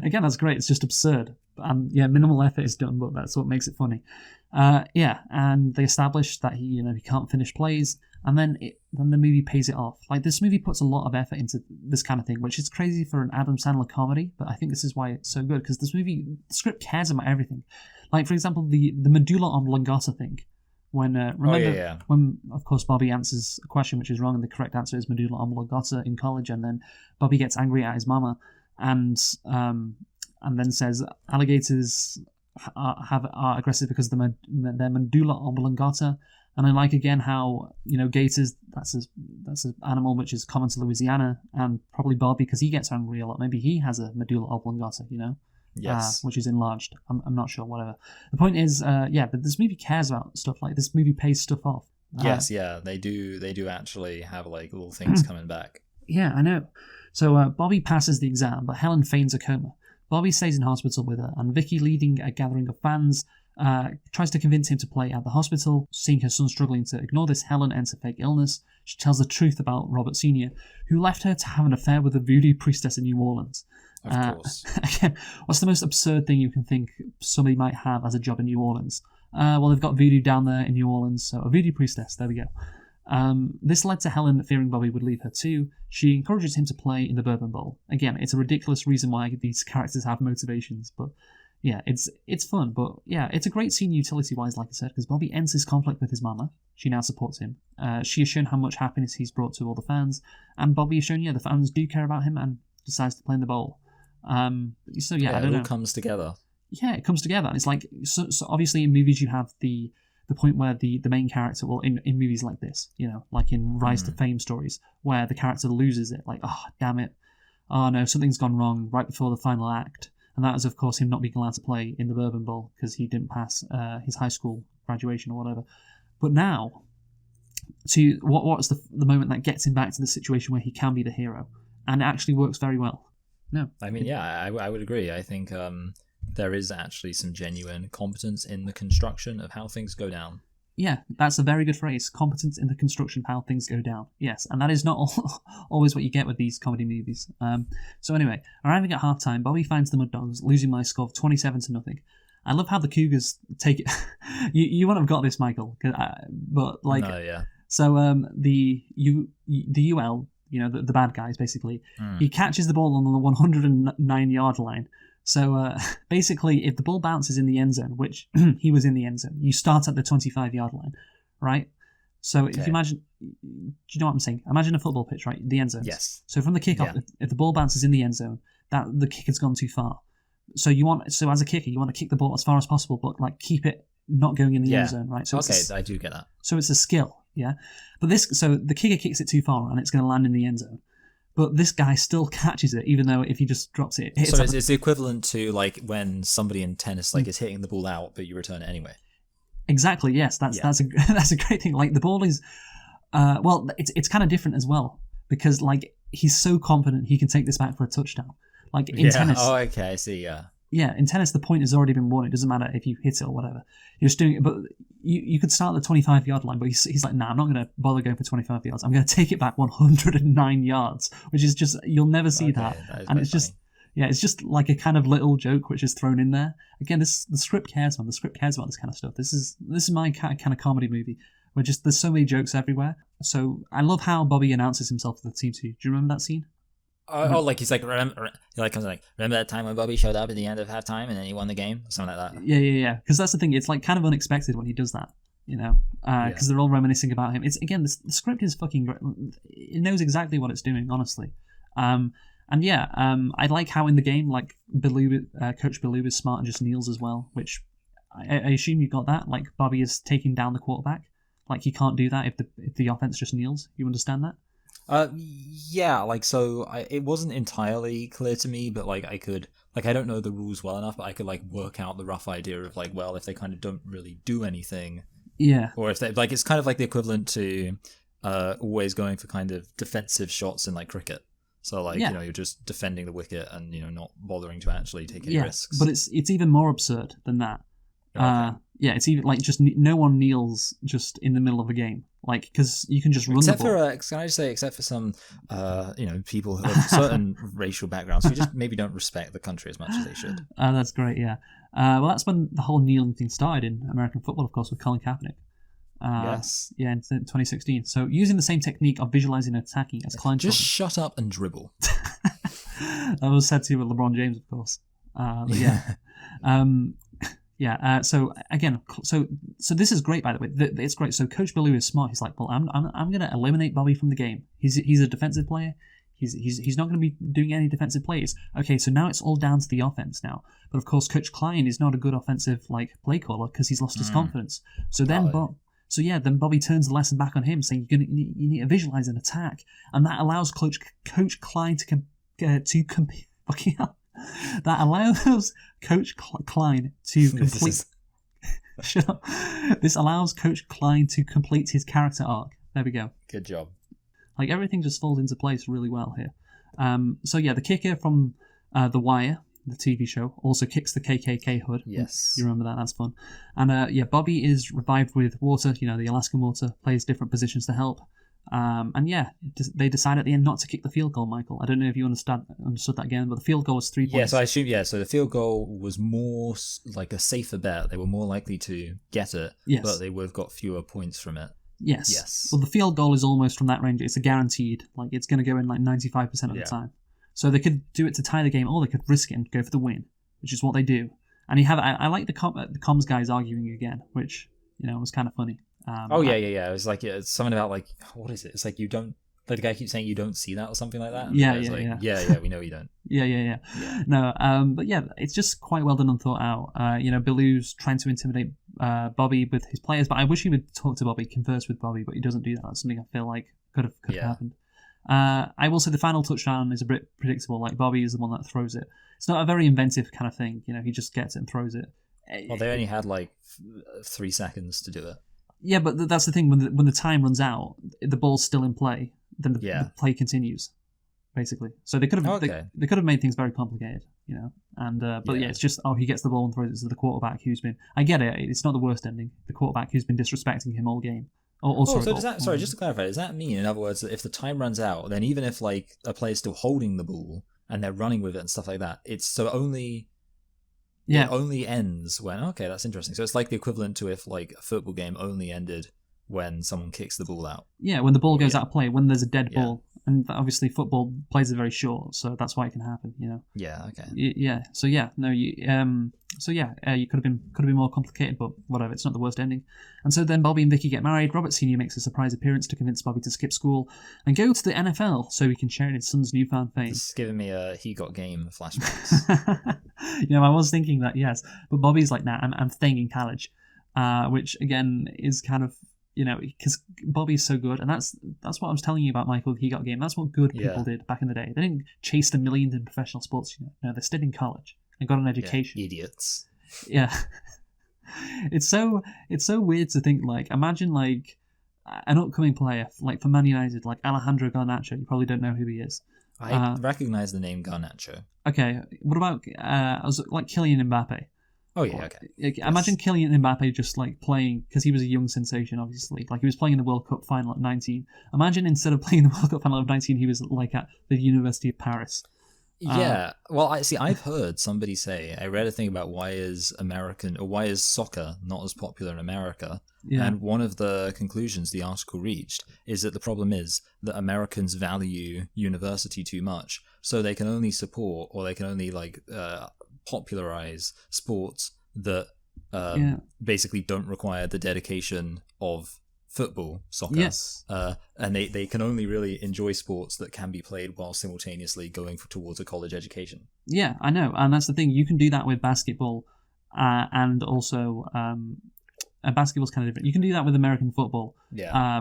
Again, that's great. It's just absurd. Minimal effort is done, but that's what makes it funny. And they establish that he can't finish plays, and then the movie pays it off. Like, this movie puts a lot of effort into this kind of thing, which is crazy for an Adam Sandler comedy, but I think this is why it's so good, because the script cares about everything. Like, for example, the medulla oblongata thing. When when of course Bobby answers a question which is wrong, and the correct answer is medulla oblongata in college, and then Bobby gets angry at his mama and then says alligators are aggressive because they're medulla oblongata. And I like again how gators, that's an animal which is common to Louisiana, and probably Bobby, because he gets angry a lot, maybe he has a medulla oblongata, Yes. Which is enlarged. I'm not sure, whatever. The point is, but this movie cares about stuff like this. Movie pays stuff off. Yes, they do actually have like little things coming back. Yeah, I know. So Bobby passes the exam, but Helen feigns a coma. Bobby stays in hospital with her, and Vicky, leading a gathering of fans, tries to convince him to play at the hospital. Seeing her son struggling to ignore this, Helen ends a fake illness. She tells the truth about Robert Sr., who left her to have an affair with a voodoo priestess in New Orleans. Of course. Again, what's the most absurd thing you can think somebody might have as a job in New Orleans? Well, they've got voodoo down there in New Orleans, so a voodoo priestess, there we go. This led to Helen fearing Bobby would leave her too. She encourages him to play in the Bourbon Bowl. Again, it's a ridiculous reason why these characters have motivations, but yeah, it's fun. But yeah, it's a great scene utility-wise, like I said, because Bobby ends his conflict with his mama. She now supports him. She has shown how much happiness he's brought to all the fans, and Bobby has shown, the fans do care about him and decides to play in the bowl. I don't know. It all comes together. Yeah, it comes together, and it's like so obviously in movies you have the point where the main character, well, in movies like this, like in Rise to Fame stories, where the character loses it, like, oh damn it, oh no, something's gone wrong right before the final act, and that is of course him not being allowed to play in the Bourbon Bowl because he didn't pass his high school graduation or whatever. But now, to what's the moment that gets him back to the situation where he can be the hero, and it actually works very well. No, I mean, I would agree. I think there is actually some genuine competence in the construction of how things go down. Yeah, that's a very good phrase. Competence in the construction of how things go down. Yes, and that is not always what you get with these comedy movies. So anyway, arriving at halftime, Bobby finds the Mud Dogs, losing by a score of 27-0. I love how the Cougars take it. you wouldn't have got this, Michael, but like, no, yeah. So the UL. The bad guys, basically. He catches the ball on the 109-yard line. So basically, if the ball bounces in the end zone, which he was in the end zone, you start at the 25-yard line, right? So if you imagine, do you know what I'm saying? Imagine a football pitch, right? The end zone. Yes. So from the kickoff, if the ball bounces in the end zone, the kick has gone too far. So as a kicker, you want to kick the ball as far as possible, but like keep it not going in the end zone, right? So I do get that. So it's a skill. Yeah, but the kicker kicks it too far and it's going to land in the end zone. But this guy still catches it, even though if he just drops it, so it's the equivalent to like when somebody in tennis is hitting the ball out, but you return it anyway. Exactly. Yes, that's a great thing. Like the ball is, it's kind of different as well because like he's so confident he can take this back for a touchdown. Like in tennis. Oh, okay. I see. Yeah. Yeah, in tennis, the point has already been won. It doesn't matter if you hit it or whatever. You're just doing it, but you could start at the 25-yard line, but he's like, nah, I'm not going to bother going for 25 yards. I'm going to take it back 109 yards, which is just, you'll never see that. And it's just, it's just like a kind of little joke which is thrown in there. Again, the script cares, man. The script cares about this kind of stuff. This is my kind of comedy movie where just there's so many jokes everywhere. So I love how Bobby announces himself to the team too. Do you remember that scene? Like he's like, remember that time when Bobby showed up at the end of halftime and then he won the game, or something like that. Yeah. Because that's the thing; it's like kind of unexpected when he does that, because they're all reminiscing about him. It's again, the script is fucking great. It knows exactly what it's doing, honestly. I like how in the game, like Coach Bellew is smart and just kneels as well, which I assume you got that. Like Bobby is taking down the quarterback. Like he can't do that if the offense just kneels. You understand that? Yeah, like it wasn't entirely clear to me, but like I could, like I don't know the rules well enough, but I could like work out the rough idea of like, well, if they kind of don't really do anything, Yeah. or if they like, it's kind of like the equivalent to always going for kind of defensive shots in like cricket. So like you're just defending the wicket and not bothering to actually take any risks. But it's even more absurd than that. Okay. It's even like just no one kneels just in the middle of a game, like because you can just run except the ball. Can I just say, except for some, people who have certain racial backgrounds who just maybe don't respect the country as much as they should. That's great, yeah. Well, that's when the whole kneeling thing started in American football, of course, with Colin Kaepernick. Yes. Yeah, in 2016. So using the same technique of visualizing and attacking as Klein. Just shut up and dribble. That was said to with LeBron James, of course. But yeah. So again, so this is great, by the way. It's great. So Coach Ballou is smart. He's like, well, I'm going to eliminate Bobby from the game. He's a defensive player. He's not going to be doing any defensive plays. Okay, so now it's all down to the offense now. But of course, Coach Klein is not a good offensive play caller because he's lost his confidence. So then, then Bobby turns the lesson back on him, saying you need to visualize an attack, and that allows Coach Klein to compete. That allows Coach Klein to complete. Shut up. This allows Coach Klein to complete his character arc. There we go. Good job. Like everything just falls into place really well here. The kicker from The Wire, the TV show, also kicks the KKK hood. Yes. You remember that? That's fun. And Bobby is revived with water. The Alaskan water, plays different positions to help. They decide at the end not to kick the field goal, Michael. I don't know if you understood that again, but the field goal was 3 points. Yeah, so I assume, so the field goal was more like a safer bet. They were more likely to get it, but they would have got fewer points from it. Yes. Well, the field goal is almost from that range. It's a guaranteed. Like, it's going to go in like 95% of the time. So they could do it to tie the game, or they could risk it and go for the win, which is what they do. And I like the comms guys arguing again, which, was kind of funny. It was like it's something about like, what is it? It's like you don't. Like the guy keeps saying you don't see that or something like that. Yeah, we know you don't. Yeah. No, it's just quite well done and thought out. Baloo's trying to intimidate Bobby with his players, but I wish he would talk to Bobby, converse with Bobby, but he doesn't do that. That's something I feel like could have happened. I will say the final touchdown is a bit predictable. Like Bobby is the one that throws it. It's not a very inventive kind of thing. He just gets it and throws it. Well, they only had like 3 seconds to do it. Yeah, but that's the thing. When the time runs out, the ball's still in play. Then the play continues, basically. So they could have they could have made things very complicated, it's just he gets the ball and throws it to the quarterback who's been. I get it. It's not the worst ending. The quarterback who's been disrespecting him all game. Just to clarify, does that mean, in other words, that if the time runs out, then even if like a player's still holding the ball and they're running with it and stuff like that, it only ends when... Okay, that's interesting. So it's like the equivalent to if like a football game only ended when someone kicks the ball out. Yeah, when the ball goes out of play, when there's a dead ball. And obviously football plays are very short, so that's why it can happen, Yeah, okay. You could have been more complicated, but whatever, it's not the worst ending. And so then Bobby and Vicky get married. Robert Sr. makes a surprise appearance to convince Bobby to skip school and go to the NFL so he can share in his son's newfound fame. This is giving me a He Got Game flashbacks. I was thinking that, yes. But Bobby's like, nah, I'm staying in college, which again is kind of, because Bobby's so good, and that's what I was telling you about Michael. He Got Game. That's what good people did back in the day. They didn't chase the millions in professional sports. No, they stayed in college and got an education. Idiots. Yeah, it's so weird to think. Like, imagine like an upcoming player like for Man United, like Alejandro Garnacho. You probably don't know who he is. I recognize the name Garnacho. Okay, what about I was like Kylian Mbappe? Oh yeah, okay. Imagine Kylian Mbappe just like playing, because he was a young sensation, obviously. Like he was playing in the World Cup final at 19. Imagine instead of playing the World Cup final at 19, he was like at the University of Paris. Yeah, well, I've heard somebody say, I read a thing about why is soccer not as popular in America, and one of the conclusions the article reached is that the problem is that Americans value university too much, so they can only support, or they can only popularize sports that basically don't require the dedication of football, soccer. Yes. And they can only really enjoy sports that can be played while simultaneously going towards a college education. Yeah, I know. And that's the thing. You can do that with basketball and also basketball's kind of different. You can do that with American football,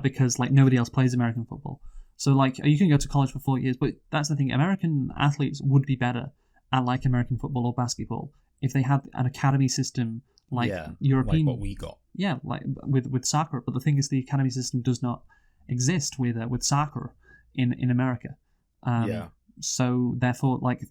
because like nobody else plays American football. So like you can go to college for 4 years, but that's the thing. American athletes would be better at like American football or basketball if they had an academy system like European, like what we got. Yeah, like with soccer. But the thing is, the academy system does not exist with soccer in America. So therefore, like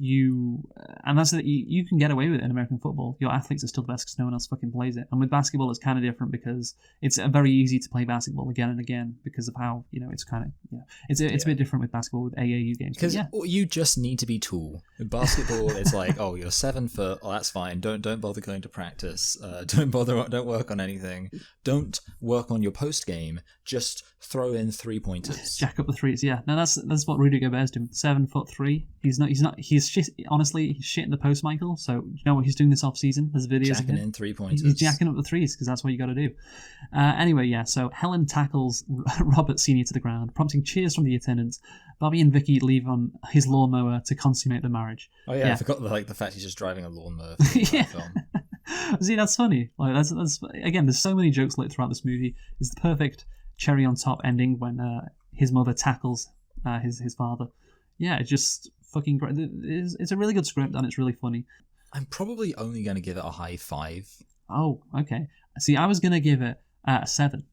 and that's you can get away with it in American football. Your athletes are still the best because no one else fucking plays it. And with basketball, it's kind of different because it's very easy to play basketball again and again because of how it's kind of it's a bit different with basketball with AAU games. Because you just need to be tall. In basketball, it's like, oh, you're 7 foot. Oh, that's fine. Don't bother going to practice. Don't work on anything. Don't work on your post game. Just throw in 3-pointers. Jack up the threes. Yeah, no, that's what Rudy Gobert's doing. 7'3". He's shit. Honestly, he's shit in the post, Michael. So you know what he's doing this off season? There's videos jacking in 3-pointers. He's jacking up the threes because that's what you got to do. Anyway, yeah. So Helen tackles Robert Senior to the ground, prompting cheers from the attendants. Bobby and Vicky leave on his lawnmower to consummate the I forgot the fact he's just driving a lawnmower. Yeah. Film. See, that's funny. Like that's again. There's so many jokes lit throughout this movie. It's the perfect cherry on top ending when his mother tackles his father. Yeah, it's just fucking great. It's a really good script and it's really funny. I'm probably only going to give it a high 5. Oh, okay. See, I was going to give it a 7.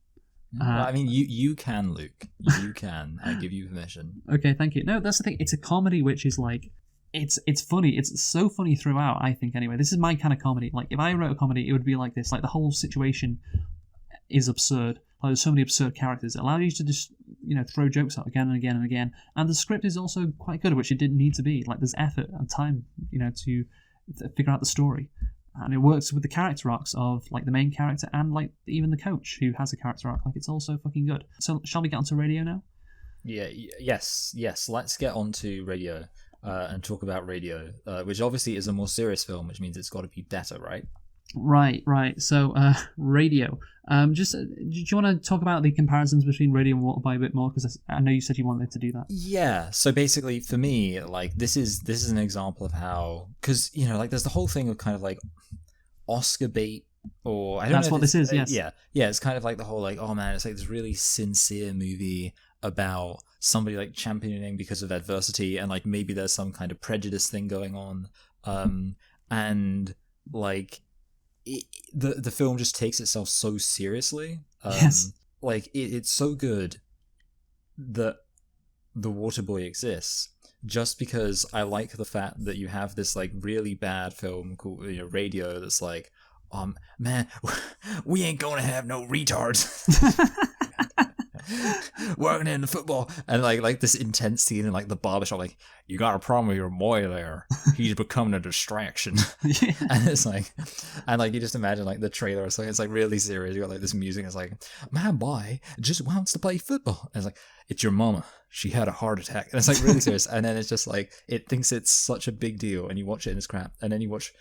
Well, I mean, you can, Luke. You can. I give you permission. Okay, thank you. No, that's the thing. It's a comedy which is like, it's funny. It's so funny throughout, I think, anyway. This is my kind of comedy. Like, if I wrote a comedy, it would be like this. Like, the whole situation is absurd. Like, there's so many absurd characters. It allows you to just, throw jokes out again and again and again. And the script is also quite good, which it didn't need to be. Like, there's effort and time, to figure out the story. And it works with the character arcs of, like, the main character and, like, even the coach who has a character arc. Like, it's also fucking good. So, shall we get onto Radio now? Yeah, yes. Let's get onto Radio and talk about Radio, which obviously is a more serious film, which means it's got to be better, right? Right. So, Radio. Do you want to talk about the comparisons between Radio and Waterboy a bit more? Because I know you said you wanted to do that. Yeah. So basically, for me, like this is an example of how, because like there's the whole thing of kind of like Oscar bait, or I don't know. That's what this is. Yes. Yeah. It's kind of like the whole like, oh man, it's like this really sincere movie about somebody like championing because of adversity, and like maybe there's some kind of prejudice thing going on, and like. The film just takes itself so seriously. Yes. Like it's so good that the Waterboy exists, just because I like the fact that you have this like really bad film called Radio that's like, man, we ain't gonna have no retards working in the football, and like this intense scene in like the barbershop, like, you got a problem with your boy there, he's becoming a distraction. Yeah. And it's like, and like you just imagine like the trailer or something, it's like really serious, you got like this music, it's like, my boy just wants to play football, and it's like, it's your mama, she had a heart attack, and it's like really serious. And then it's just like, it thinks it's such a big deal, and you watch it and it's crap, and then you watch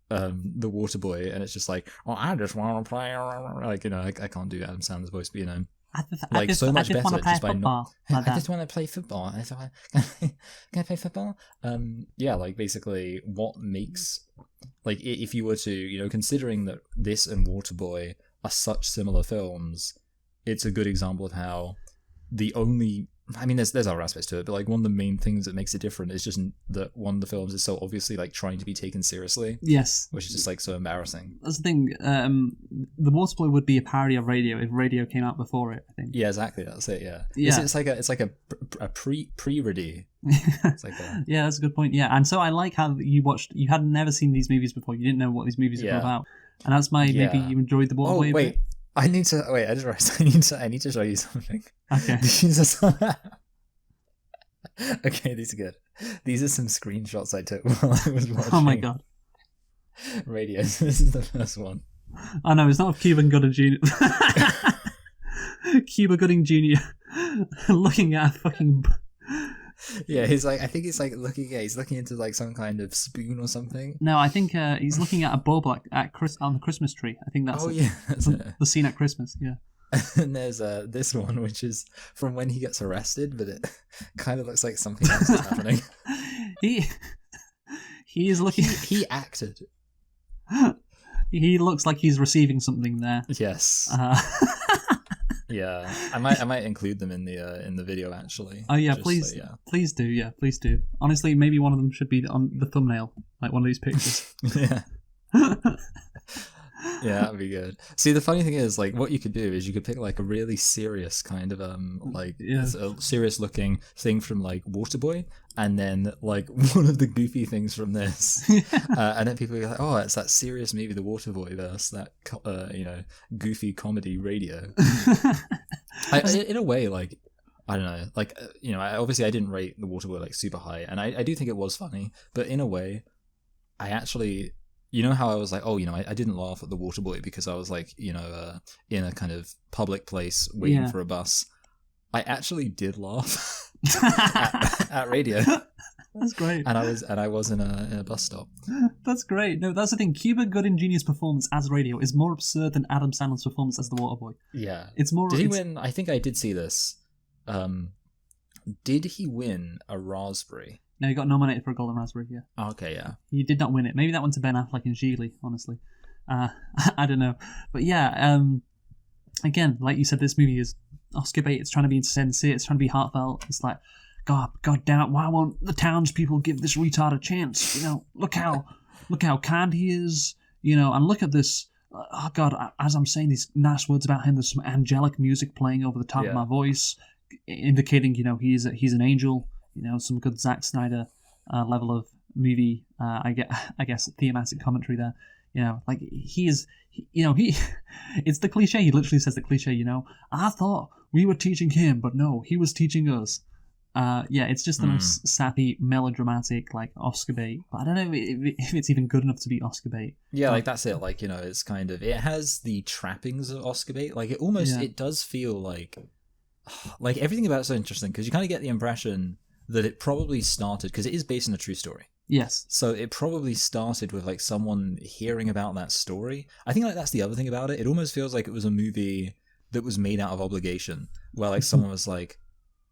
the Waterboy and it's just like, oh, I just want to play, like, I can't do Adam Sandler's voice, but I just want to play football. Can I play football? Yeah, like basically what makes, like, if you were to, considering that this and Waterboy are such similar films, it's a good example of how there's other aspects to it, but like one of the main things that makes it different is just that one of the films is so obviously like trying to be taken seriously. Yes. Which is just like so embarrassing. That's the thing. The Waterboy would be a parody of Radio if Radio came out before it, I think. Yeah, exactly. That's it. Yeah. It's like a pre-ready. It's like a... Yeah, that's a good point. Yeah, and so I like how you had never seen these movies before. You didn't know what these movies were about, and that's maybe you enjoyed the Waterboy. Oh wait. I just realized I need to show you something. Okay. Okay, these are good. These are some screenshots I took while I was watching. Oh my god. Radio. This is the first one. Oh no, it's not Cuba Gooding Jr. Cuba Gooding Jr. looking at a fucking... Yeah, he's looking into like some kind of spoon or something. No, I think he's looking at a bulb on the Christmas tree. I think that's that's the scene at Christmas. Yeah. And there's this one which is from when he gets arrested, but it kind of looks like something else is happening. He is looking. He acted. He looks like he's receiving something there. Yes. Yeah, I might include them in the video actually. Oh yeah, please, please do. Yeah, please do. Honestly, maybe one of them should be on the thumbnail, like one of these pictures. Yeah. Yeah, that'd be good. See, the funny thing is, like, what you could do is you could pick like a really serious kind of a serious looking thing from like Waterboy, and then like one of the goofy things from this, and then people are like, oh, it's that serious movie, The Waterboy versus that goofy comedy radio. In a way, like, I don't know, like obviously I didn't rate The Waterboy like super high, and I do think it was funny, but in a way, I actually. You know how I was like, oh, I didn't laugh at The Waterboy because I was like, in a kind of public place waiting for a bus. I actually did laugh at radio. That's great. And I was in a bus stop. That's great. No, that's the thing. Cuba Gooding Jr.'s performance as radio is more absurd than Adam Sandler's performance as the Waterboy. Yeah. It's more. Did he win? I think I did see this. Did he win a raspberry? No, he got nominated for a Golden Raspberry, yeah. Oh, okay, yeah. He did not win it. Maybe that went to Ben Affleck and Geely, honestly. I don't know. But yeah, again, like you said, this movie is Oscar bait. It's trying to be insincere. It's trying to be heartfelt. It's like, God damn it, why won't the townspeople give this retard a chance? Look how kind he is, and look at this. Oh, God, as I'm saying these nice words about him, there's some angelic music playing over the top of my voice, indicating, he's an angel. Some good Zack Snyder level of movie, I guess, thematic commentary there. Like it's the cliche. He literally says the cliche. I thought we were teaching him, but no, he was teaching us. It's just the most sappy, melodramatic, like Oscar bait. But I don't know if it's even good enough to be Oscar bait. Yeah, like that's it. Like it's kind of it has the trappings of Oscar bait. Like it does feel like everything about it's so interesting because you kind of get the impression that it probably started because it is based on a true story. Yes. So it probably started with like someone hearing about that story. I think like that's the other thing about it. It almost feels like it was a movie that was made out of obligation, where like someone was like,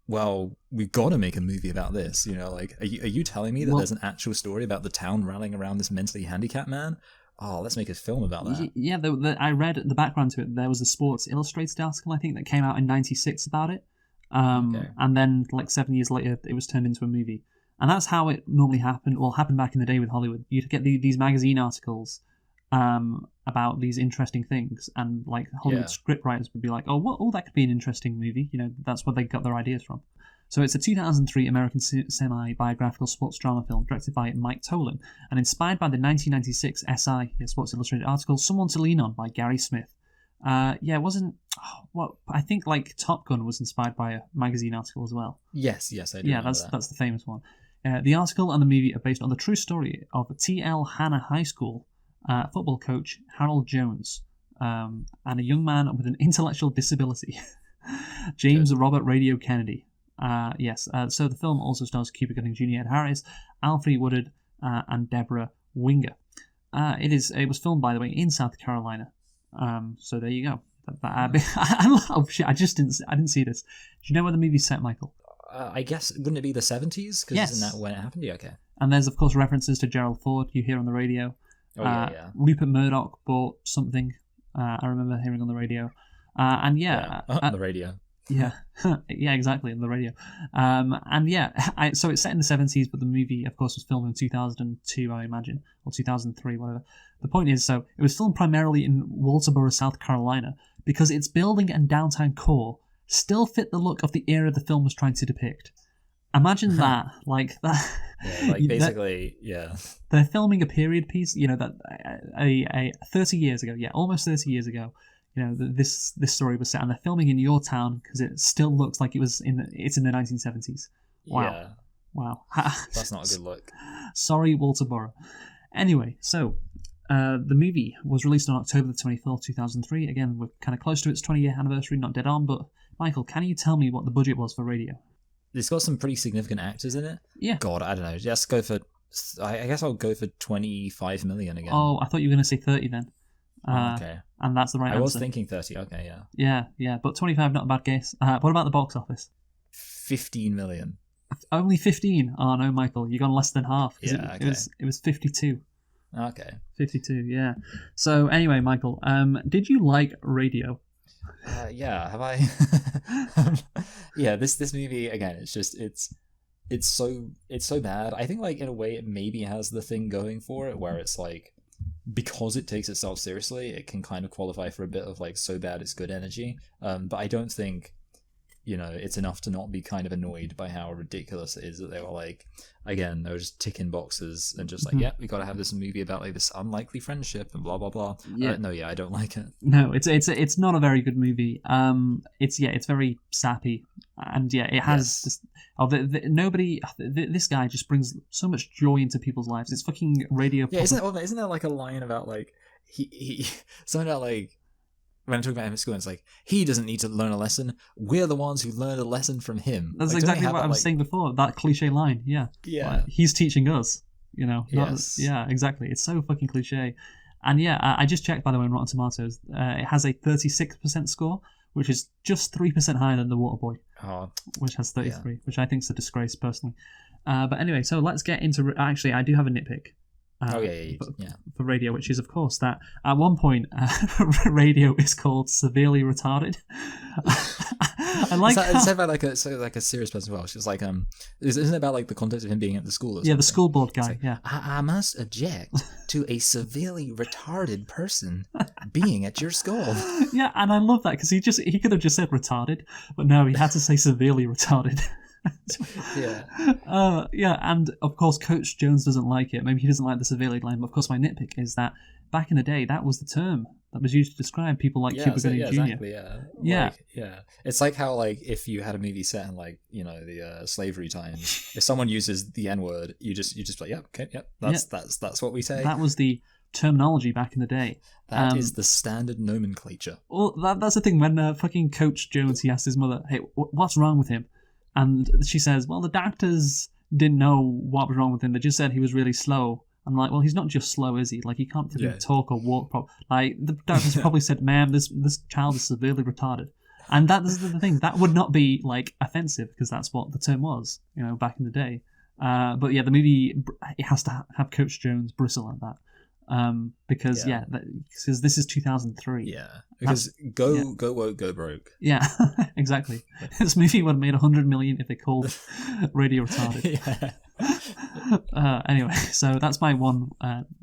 "Well, we've got to make a movie about this." Like, are you telling me that there's an actual story about the town rallying around this mentally handicapped man? Oh, let's make a film about that. Yeah, I read the background to it. There was a Sports Illustrated article, I think, that came out in '96 about it. And then like 7 years later it was turned into a movie, and that's how it normally happened back in the day with Hollywood. You'd get these magazine articles about these interesting things, and like Hollywood scriptwriters would be like, that could be an interesting movie. That's where they got their ideas from. So it's a 2003 American semi-biographical sports drama film directed by Mike Tolan and inspired by the 1996 SI Sports Illustrated article Someone to Lean On by Gary Smith. It wasn't. I think like Top Gun was inspired by a magazine article as well. Yes, I do. Yeah, that's the famous one. The article and the movie are based on the true story of T.L. Hanna High School football coach Harold Jones and a young man with an intellectual disability, James Robert Radio Kennedy. So the film also stars Cuba Gooding Jr., Ed Harris, Alfre Woodard, and Deborah Winger. It was filmed, by the way, in South Carolina. So there you go. I didn't see this. Do you know where the movie's set, Michael? I guess, wouldn't it be the 70s? Because yes. Isn't that when it happened? Yeah, okay. And there's, of course, references to Gerald Ford you hear on the radio. Oh, yeah. Rupert Murdoch bought something I remember hearing on the radio. On the radio. Yeah, yeah, exactly, on the radio. So it's set in the 70s, but the movie, of course, was filmed in 2002, I imagine, or 2003, whatever. The point is, so it was filmed primarily in Walterboro, South Carolina, because its building and downtown core still fit the look of the era the film was trying to depict. Imagine that, like that. Yeah, like basically, yeah. They're filming a period piece, that a 30 years ago, almost 30 years ago. This story was set, and they're filming in your town because it still looks like it's in the 1970s. Wow. Yeah. Wow. That's not a good look. Sorry, Walterboro. Anyway, so the movie was released on October the 24th, 2003. Again, we're kind of close to its 20-year anniversary, not dead on, but Michael, can you tell me what the budget was for radio? It's got some pretty significant actors in it. Yeah. God, I don't know. Just go for... I guess I'll go for 25 million again. Oh, I thought you were going to say 30 then. Okay. And that's the right answer. I was thinking 30. Okay, yeah. Yeah. But 25, not a bad guess. What about the box office? 15 million. Only 15? Oh no, Michael, you gone less than half. Yeah, okay. It was 52. Okay. 52, yeah. So anyway, Michael, did you like Radio? Yeah. Have I? Yeah. This movie again. It's so bad. I think like in a way it maybe has the thing going for it where it's like because it takes itself seriously, it can kind of qualify for a bit of like so bad it's good energy. But I don't think it's enough to not be kind of annoyed by how ridiculous it is that they were like, again, they were just ticking boxes and just like, yeah, we got to have this movie about like this unlikely friendship and blah blah blah. Yeah. No, I don't like it. No, it's not a very good movie. It's very sappy, and yeah, it has Yes. this guy just brings so much joy into people's lives. It's fucking Radio. Yeah, isn't there like a line about like he something about like when I'm talking about him at school, it's like he doesn't need to learn a lesson. We're the ones who learned a lesson from him. That's like, exactly what I was saying before. That cliche line. Yeah. Yeah. Like, he's teaching us. Yes. Yeah, exactly. It's so fucking cliche. And yeah, I just checked, by the way, on Rotten Tomatoes. It has a 36% score, which is just 3% higher than The Waterboy, which has 33, which I think is a disgrace, personally. But anyway, so let's get into... Actually, I do have a nitpick. For Radio, which is, of course, that at one point, Radio is called severely retarded. I like it's said by like a serious person as well. She's like, isn't it about like the context of him being at the school? Or yeah, the school board guy. like, yeah, I must object to a severely retarded person being at your school. Yeah, and I love that because he could have just said retarded, but no, he had to say severely retarded. Yeah, and of course Coach Jones doesn't like it. Maybe he doesn't like the severely line, but of course my nitpick is that back in the day that was the term that was used to describe people like Cuba Gooding Jr. Exactly, yeah. It's like how like if you had a movie set in like the slavery times, if someone uses the N-word, you just like that's what we say. That was the terminology back in the day. That is the standard nomenclature. Well, that's the thing. When fucking Coach Jones, he asked his mother, "Hey, what's wrong with him?" And she says, well, the doctors didn't know what was wrong with him. They just said he was really slow. I'm like, well, he's not just slow, is he? Like, he can't talk or walk properly. Like, the doctors probably said, ma'am, this child is severely retarded. And that is the thing. That would not be, like, offensive, because that's what the term was, back in the day. But yeah, the movie, it has to have Coach Jones bristle at that. Because this is 2003. Yeah, because go woke, go broke. Yeah, exactly. This movie would have made 100 million if they called Radio retarded. Anyway, so that's my one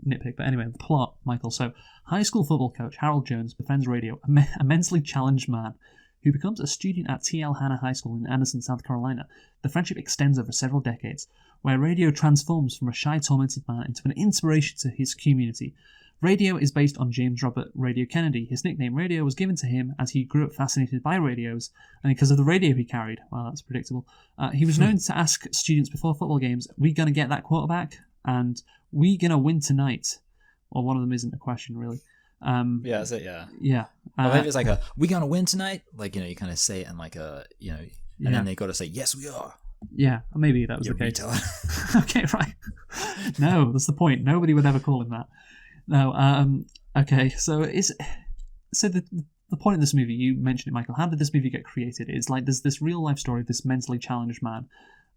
nitpick. But anyway, the plot, Michael. So, high school football coach Harold Jones befriends Radio, a mentally challenged man who becomes a student at T.L. Hanna High School in Anderson, South Carolina. The friendship extends over several decades, where Radio transforms from a shy, tormented man into an inspiration to his community. Radio is based on James Robert Radio Kennedy. His nickname Radio was given to him as he grew up fascinated by radios, and because of the radio he carried. Well, that's predictable. He was known to ask students before football games, "We gonna get that quarterback?" and "We gonna win tonight?" Well, one of them isn't a question, really. That's it, yeah. Yeah. Or maybe it's like "We gonna win tonight?" Like, you kind of say it in like and then they got to say, "Yes, we are." Yeah, maybe that was the case. Okay, right. No, that's the point. Nobody would ever call him that. No, okay, so the point of this movie, you mentioned it, Michael, how did this movie get created? It's like there's this real life story of this mentally challenged man,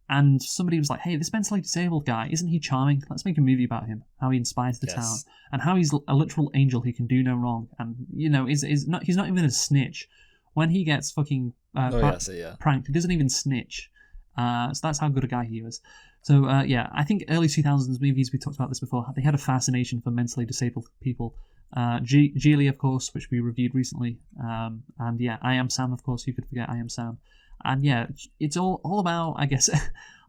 and somebody was like, hey, this mentally disabled guy, isn't he charming? Let's make a movie about him, how he inspires the town, and how he's a literal angel, he can do no wrong, and, he's not even a snitch. When he gets fucking pranked, he doesn't even snitch. So that's how good a guy he is. So, I think early 2000s movies, we talked about this before, they had a fascination for mentally disabled people. Geely, of course, which we reviewed recently. And I Am Sam, of course, who could forget I Am Sam. And yeah, it's all about, I guess,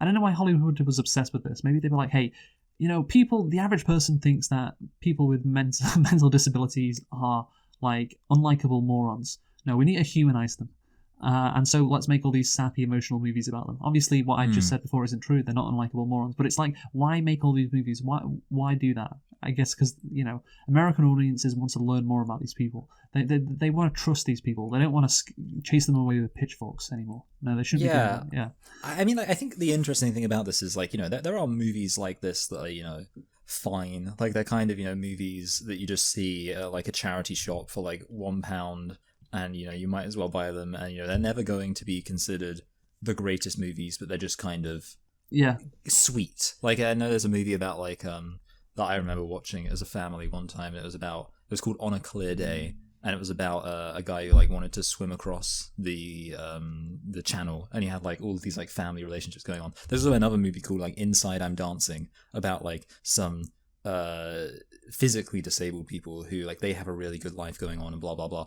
I don't know why Hollywood was obsessed with this. Maybe they were like, hey, the average person thinks that people with mental disabilities are like unlikable morons. No, we need to humanize them. And so let's make all these sappy emotional movies about them. Obviously, what I just said before isn't true. They're not unlikable morons. But it's like, why make all these movies? Why do that? I guess because, American audiences want to learn more about these people. They want to trust these people. They don't want to chase them away with pitchforks anymore. No, they shouldn't be doing that. Yeah. I mean, I think the interesting thing about this is, like, there are movies like this that are, fine. Like, they're kind of, movies that you just see at, like, a charity shop for, like, £1. And, you might as well buy them. And, they're never going to be considered the greatest movies, but they're just kind of sweet. Like, I know there's a movie about, like, that I remember watching as a family one time. It was called On a Clear Day, and it was about a guy who like wanted to swim across the channel, and he had like all of these like family relationships going on. There's also another movie called like Inside I'm Dancing, about like some physically disabled people who like they have a really good life going on and blah blah blah.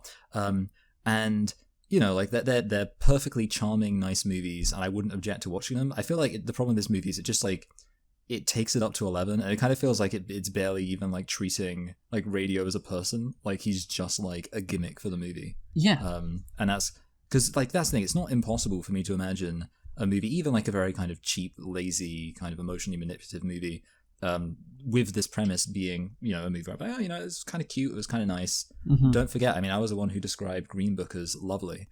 And you know, like they're perfectly charming, nice movies, and I wouldn't object to watching them. I feel like the problem with this movie is it just like it takes it up to 11, and it kind of feels like it's barely even like treating like Radio as a person. Like he's just like a gimmick for the movie. Yeah. And that's because like that's the thing. It's not impossible for me to imagine a movie, even like a very kind of cheap, lazy, kind of emotionally manipulative movie, with this premise being, you know, a movie where I'm like, oh, you know, it's kind of cute, it was kind of nice. Mm-hmm. Don't forget, I mean, I was the one who described Green Book as lovely.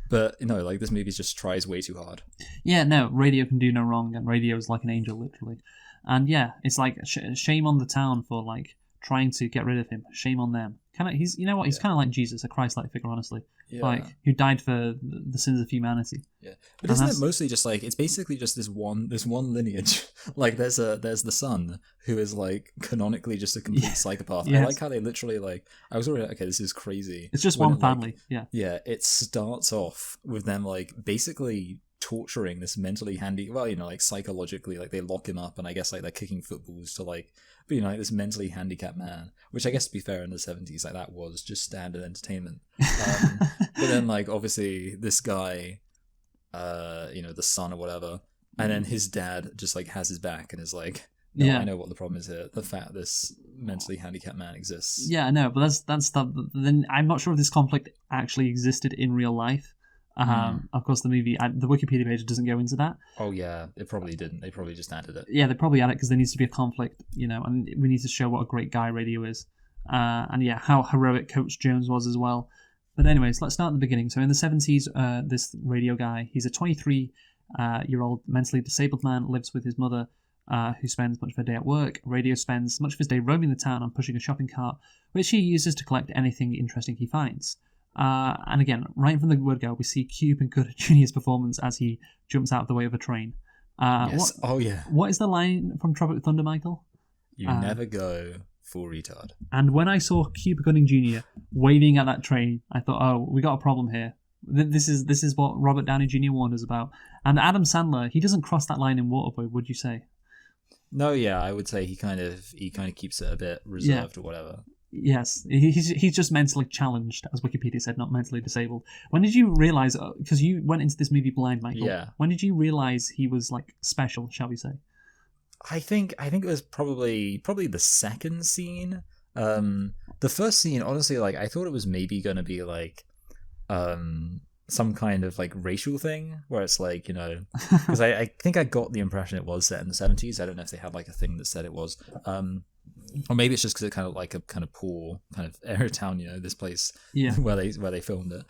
But, you know, like this movie just tries way too hard. Yeah, no, Radio can do no wrong, and Radio is like an angel, literally. And yeah, it's like shame on the town for like trying to get rid of him. Shame on them. He's, you know what? He's kind of like Jesus, a Christ-like figure, honestly. Yeah. Like who died for the sins of humanity. Yeah, but isn't it mostly just like it's basically just this one lineage? Like there's the son who is like canonically just a complete psychopath. Yes. I like how they literally like. I was already okay. This is crazy. It's just one family. Yeah. Yeah. It starts off with them like basically torturing this mentally handy. Well, you know, like psychologically, like they lock him up, and I guess like they're kicking footballs to like. But, you know, like this mentally handicapped man, which I guess to be fair in the 70s, like that was just standard entertainment. But then like obviously this guy, you know, the son or whatever, and then his dad just like has his back and is like, no, yeah. I know what the problem is here. The fact this mentally handicapped man exists. Yeah, I know, but that's stuff. Then I'm not sure if this conflict actually existed in real life. Of course, the movie, the Wikipedia page doesn't go into that. Oh yeah, it probably didn't. They probably just added it. Yeah, they probably added it because there needs to be a conflict, you know, and we need to show what a great guy Radio is, and yeah, how heroic Coach Jones was as well. But anyways, let's start at the beginning. So in the 70s, this Radio guy, he's a 23-year-old mentally disabled man, lives with his mother, who spends much of her day at work. Radio spends much of his day roaming the town and pushing a shopping cart, which he uses to collect anything interesting he finds. And again, right from the word go, we see Cuba Gooding Jr.'s performance as he jumps out of the way of a train. Yes. What is the line from Tropic Thunder, Michael? You never go full retard. And when I saw Cuba Gooding Jr. waving at that train, I thought, oh, we got a problem here. This is what Robert Downey Jr. warned us about. And Adam Sandler, he doesn't cross that line in Waterboy, would you say? No, yeah, I would say he kind of keeps it a bit reserved or whatever. Yes, he's just mentally challenged, as Wikipedia said, not mentally disabled. When did you realise, because you went into this movie blind, Michael, when did you realise he was, like, special, shall we say? I think it was probably the second scene. The first scene, honestly, like, I thought it was maybe going to be, like, some kind of, like, racial thing, where it's, like, you know, because I think I got the impression it was set in the 70s. I don't know if they had, like, a thing that said it was. Or maybe it's just because it's kind of like a kind of poor kind of area town, you know, this place where they filmed it.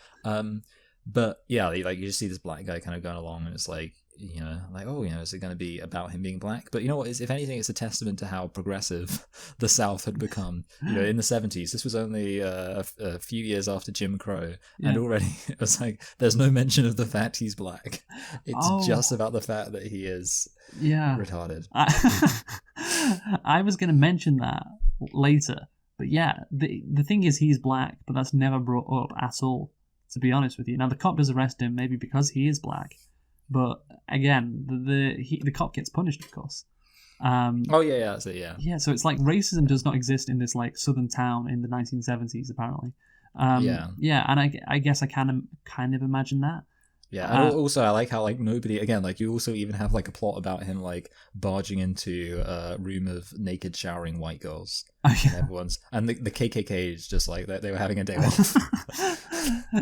But yeah, like you just see this black guy kind of going along, and it's like, you know, like, oh, you know, is it going to be about him being black? But you know what? If anything, it's a testament to how progressive the South had become. You know, in the 70s, this was only a few years after Jim Crow, and already it was like, there's no mention of the fact he's black. It's just about the fact that he is retarded. I was going to mention that later, but yeah, the thing is, he's black, but that's never brought up at all, to be honest with you. Now, the cop does arrest him, maybe because he is black. But again, the cop gets punished, of course. That's it. Yeah. Yeah, so it's like racism does not exist in this like southern town in the 1970s, apparently. Yeah, and I guess I can kind of imagine that. Yeah, and also I like how like nobody, again, like you also even have like a plot about him like barging into a room of naked showering white girls. And the KKK is just like they were having a day off.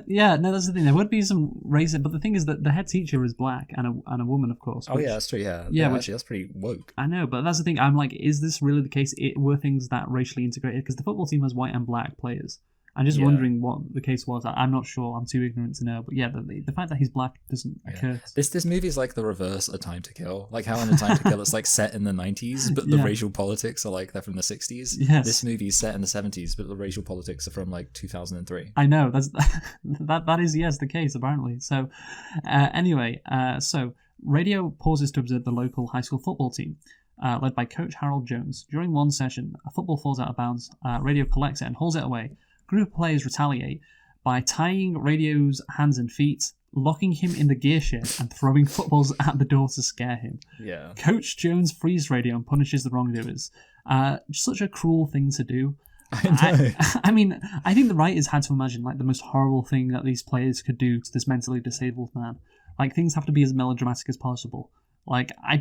Yeah, no, that's the thing. There would be some racism, but the thing is that the head teacher is black and a woman, of course. Which, that's true. Yeah, actually, that's pretty woke. I know, but that's the thing. I'm like, is this really the case? Were things that racially integrated? Because the football team has white and black players. I'm just wondering what the case was. I'm not sure. I'm too ignorant to know. But yeah, the fact that he's black doesn't occur. This movie is like the reverse of A Time to Kill. Like how in A Time to Kill it's like set in the 90s, but the racial politics are like they're from the 60s. Yes. This movie is set in the 70s, but the racial politics are from like 2003. I know. That is the case apparently. So anyway, so Radio pauses to observe the local high school football team. led by Coach Harold Jones. During one session, a football falls out of bounds. Radio collects it and hauls it away. A group of players retaliate by tying Radio's hands and feet, locking him in the gear shed, and throwing footballs at the door to scare him. Yeah. Coach Jones frees Radio and punishes the wrongdoers. Such a cruel thing to do. I know. I mean, I think the writers had to imagine like the most horrible thing that these players could do to this mentally disabled man. Like, things have to be as melodramatic as possible. Like, I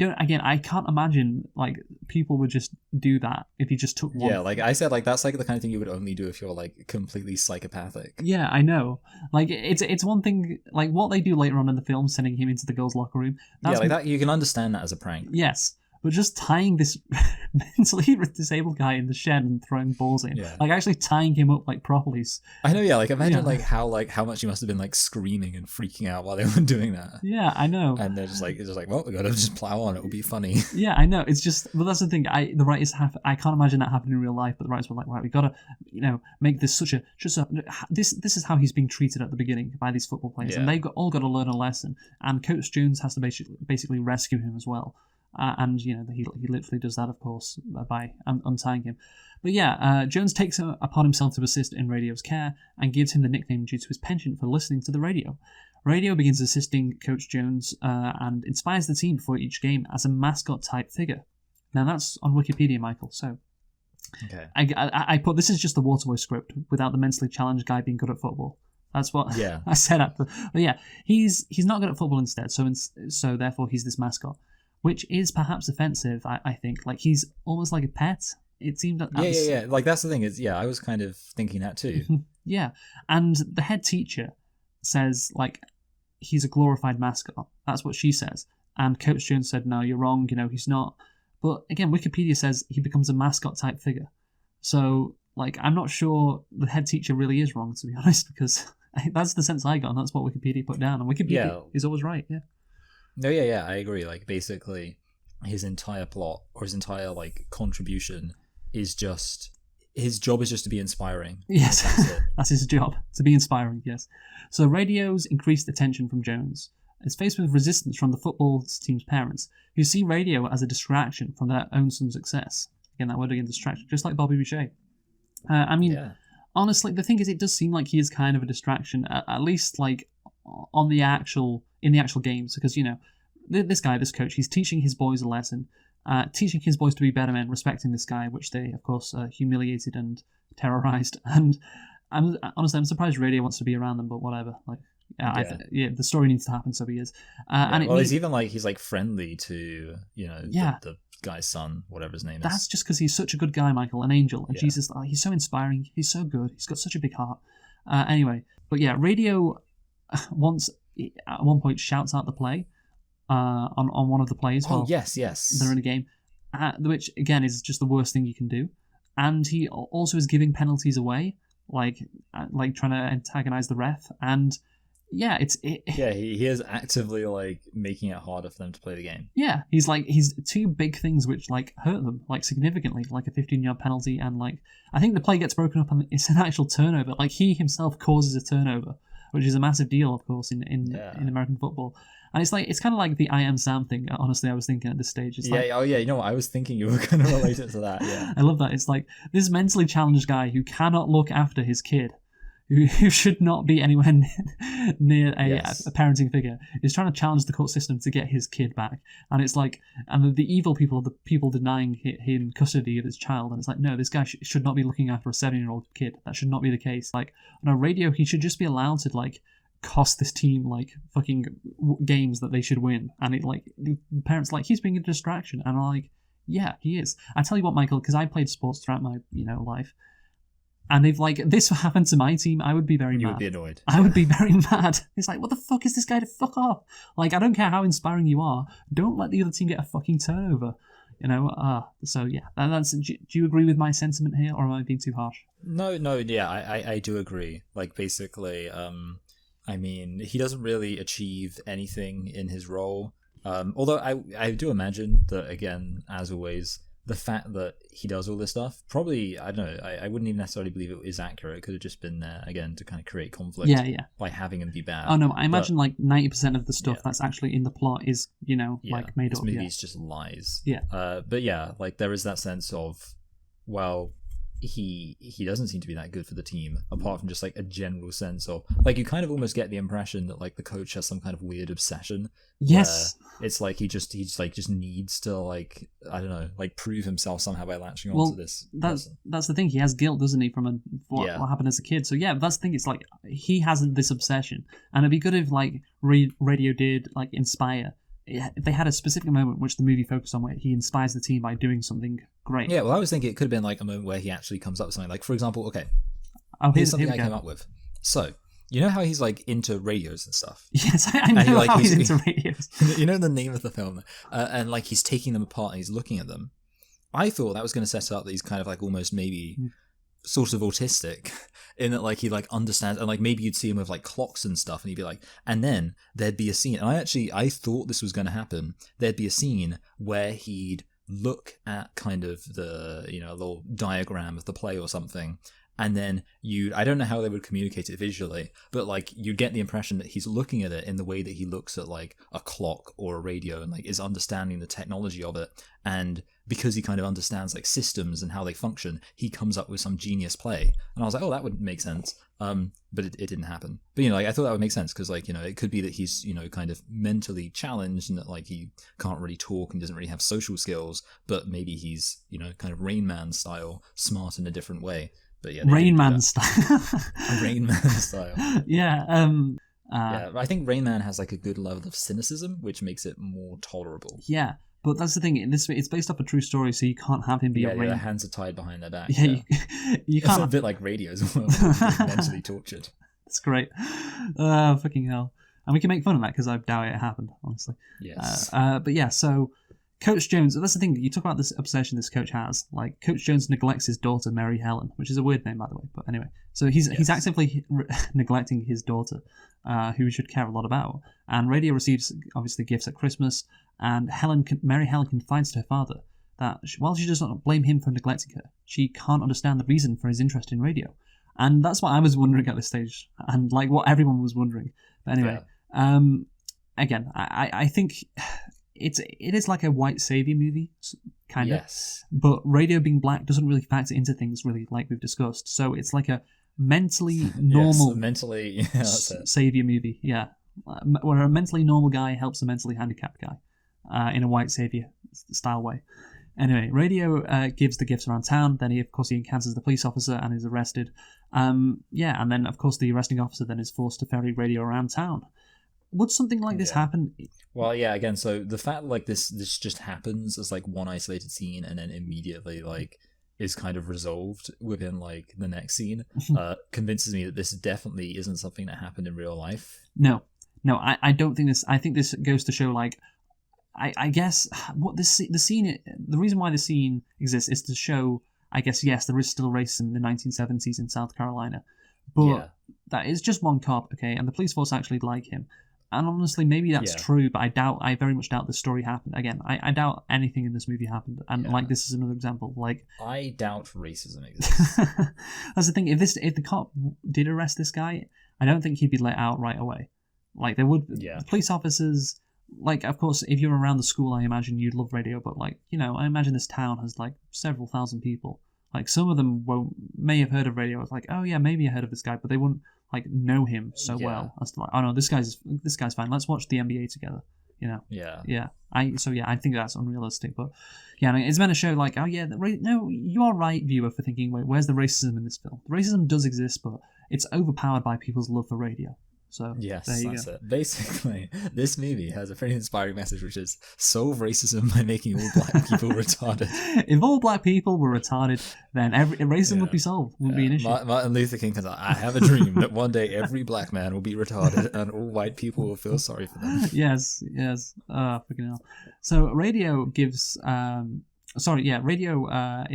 can't imagine, like, people would just do that if you just took one. Yeah, like I said, like, that's, like, the kind of thing you would only do if you're, like, completely psychopathic. Yeah, I know. Like, it's one thing, like, what they do later on in the film, sending him into the girls' locker room. Yeah, like, that, you can understand that as a prank. Yes. But just tying this mentally disabled guy in the shed and throwing balls in, like actually tying him up like properly. I know, yeah. Like imagine like how much you must have been like screaming and freaking out while they were doing that. Yeah, I know. And they're just like, it's just like, well, we gotta just plow on. It will be funny. Yeah, I know. It's just, well, that's the thing. The writers I can't imagine that happening in real life. But the writers were like, right, we gotta, make this this is how he's being treated at the beginning by these football players, and they all got to learn a lesson. And Coach Jones has to basically rescue him as well. And he literally does that, of course, by untying him. But yeah, Jones takes it upon himself to assist in Radio's care and gives him the nickname due to his penchant for listening to the radio. Radio begins assisting Coach Jones and inspires the team before each game as a mascot-type figure. Now that's on Wikipedia, Michael. So okay, I put this is just the Waterboy script without the mentally challenged guy being good at football. That's what I said. But yeah, he's not good at football instead. So therefore he's this mascot. Which is perhaps offensive, I think. Like, he's almost like a pet. It seemed that yeah. Like, that's the thing is, I was kind of thinking that too. Yeah. And the head teacher says, like, he's a glorified mascot. That's what she says. And Coach Jones said, no, you're wrong, he's not. But again, Wikipedia says he becomes a mascot-type figure. So, like, I'm not sure the head teacher really is wrong, to be honest, because that's the sense I got, and that's what Wikipedia put down. And Wikipedia is always right, yeah. No, yeah, I agree. Like, basically, his entire plot or his entire like contribution is just his job is just to be inspiring. Yes, that's his job, to be inspiring. Yes. So Radio's increased attention from Jones is faced with resistance from the football team's parents, who see Radio as a distraction from their own son's success. Again, that word again, distraction, just like Bobby Boucher. Honestly, the thing is, it does seem like he is kind of a distraction, at least like in the actual games, because this guy, this coach, he's teaching his boys a lesson, teaching his boys to be better men, respecting this guy, which they of course humiliated and terrorized. And I'm surprised Radio wants to be around them, but whatever. Like, the story needs to happen, so he is. He's like friendly to the guy's son, whatever his name is. That's just because he's such a good guy, Michael, an angel, and Jesus, he's so inspiring, he's so good, he's got such a big heart. Anyway, but yeah, Radio once at one point shouts out the play on one of the plays. Yes, they're in a game, which again is just the worst thing you can do. And he also is giving penalties away, like trying to antagonize the ref. And yeah, he is actively like making it harder for them to play the game. Yeah, he's two big things which like hurt them like significantly, like a 15-yard penalty, and like I think the play gets broken up and it's an actual turnover. Like, he himself causes a turnover, which is a massive deal, of course, in American football. And it's kind of like the I Am Sam thing, honestly, I was thinking at this stage. It's you know what, I was thinking you were going to relate it to that, yeah. I love that. It's like this mentally challenged guy who cannot look after his kid, who should not be anywhere near a parenting figure, is trying to challenge the court system to get his kid back. And it's like, and the evil people are the people denying him custody of his child. And it's like, no, this guy should not be looking after a 7-year-old kid. That should not be the case. Like, on a Radio, he should just be allowed to, like, cost this team, like, fucking games that they should win. And it, like, the parents like, he's being a distraction. And I'm like, yeah, he is. I tell you what, Michael, because I played sports throughout my, life, and if like this happened to my team, I would be very mad. You would be annoyed. I would be very mad. It's like, what the fuck is this guy to fuck off? Like, I don't care how inspiring you are. Don't let the other team get a fucking turnover. So yeah, that's. Do you agree with my sentiment here, or am I being too harsh? No, yeah, I do agree. Like, basically, I mean, he doesn't really achieve anything in his role. Although I do imagine that, again, as always, the fact that he does all this stuff, probably, I don't know, I wouldn't even necessarily believe it is accurate. It could have just been there, again, to kind of create conflict by having him be bad. Oh, no, I imagine like 90% of the stuff that's actually in the plot is, like made up. This movie is just lies. Yeah. But yeah, like there is that sense of, well, he doesn't seem to be that good for the team, apart from just like a general sense of, like, you kind of almost get the impression that like the coach has some kind of weird obsession. Yes, it's like he just needs to, like, I don't know, like prove himself somehow by latching onto this. That's the thing. He has guilt, doesn't he, from what happened as a kid? So yeah, that's the thing. It's like he has this obsession, and it'd be good if like radio did like inspire. If they had a specific moment which the movie focused on where he inspires the team by doing something great. Yeah, well, I was thinking it could have been like a moment where he actually comes up with something. Like, for example, okay, here's something I came up with. So, you know how he's like into radios and stuff? Yes, I know how he's into radios. You know the name of the film? And like he's taking them apart and he's looking at them. I thought that was going to set up that he's kind of like almost maybe sort of autistic, in that like he like understands, and like maybe you'd see him with like clocks and stuff, and he'd be like, and then there'd be a scene, and I thought this was going to happen. There'd be a scene where he'd look at kind of the, little diagram of the play or something, and then I don't know how they would communicate it visually, but like you get the impression that he's looking at it in the way that he looks at like a clock or a radio, and like is understanding the technology of it, and because he kind of understands like systems and how they function, he comes up with some genius play. And I was like, oh, that would make sense. But it didn't happen. But like I thought that would make sense, because like, it could be that he's, kind of mentally challenged, and that like he can't really talk and doesn't really have social skills, but maybe he's, kind of Rain Man style, smart in a different way. But yeah, Rain Man style. Rain Man style. Yeah. Yeah, I think Rain Man has like a good level of cynicism, which makes it more tolerable. Yeah. But that's the thing. It's based off a true story, so you can't have him be a rain. Their hands are tied behind their back. Yeah, you can't. It's a bit like radio as well. Mentally tortured. That's great. Fucking hell. And we can make fun of that because I doubt it happened, honestly. Yes. But yeah, so Coach Jones. That's the thing. You talk about this obsession this coach has. Like, Coach Jones neglects his daughter, Mary Helen, which is a weird name, by the way. But anyway, so he's actively neglecting his daughter, who he should care a lot about. And Radio receives obviously gifts at Christmas. And Mary Helen confides to her father that while she does not blame him for neglecting her, she can't understand the reason for his interest in radio. And that's what I was wondering at this stage, and like what everyone was wondering. But anyway, again, I think it is like a white savior movie, kind of. Yes. But Radio being black doesn't really factor into things, really, like we've discussed. So it's like a mentally normal savior movie, yeah. Where a mentally normal guy helps a mentally handicapped guy. In a white savior style way. Anyway, Radio gives the gifts around town. Then he encounters the police officer and is arrested. And then of course the arresting officer then is forced to ferry Radio around town. Would something like this happen? Well, yeah. Again, so the fact like this just happens as like one isolated scene, and then immediately like is kind of resolved within like the next scene, convinces me that this definitely isn't something that happened in real life. No, I don't think this. I think this goes to show like. I guess what the reason why the scene exists is to show, I guess, yes, there is still racism in the 1970s in South Carolina, but that is just one cop, okay, and the police force actually like him. And honestly, maybe that's true, but I very much doubt the story happened. Again, I doubt anything in this movie happened, and like this is another example. Like, I doubt racism exists. That's the thing. If the cop did arrest this guy, I don't think he'd be let out right away. Like, there would the police officers. Like, of course, if you're around the school, I imagine you'd love Radio, but like, I imagine this town has like several thousand people. Like, some of them may have heard of Radio. It's like, oh yeah, maybe I heard of this guy, but they wouldn't like know him so well as to like, oh no, this guy's fine. Let's watch the NBA together. Yeah. I think that's unrealistic, but it's meant to show like, oh yeah, no, you are right, viewer, for thinking, wait, where's the racism in this film? The racism does exist, but it's overpowered by people's love for Radio. So yes, that's it. Basically, this movie has a pretty inspiring message, which is solve racism by making all black people retarded. If all black people were retarded, then racism would be solved. Wouldn't be an issue. Martin Luther King says, "I have a dream that one day every black man will be retarded, and all white people will feel sorry for them." Yes. Fucking hell. So Radio gives. Radio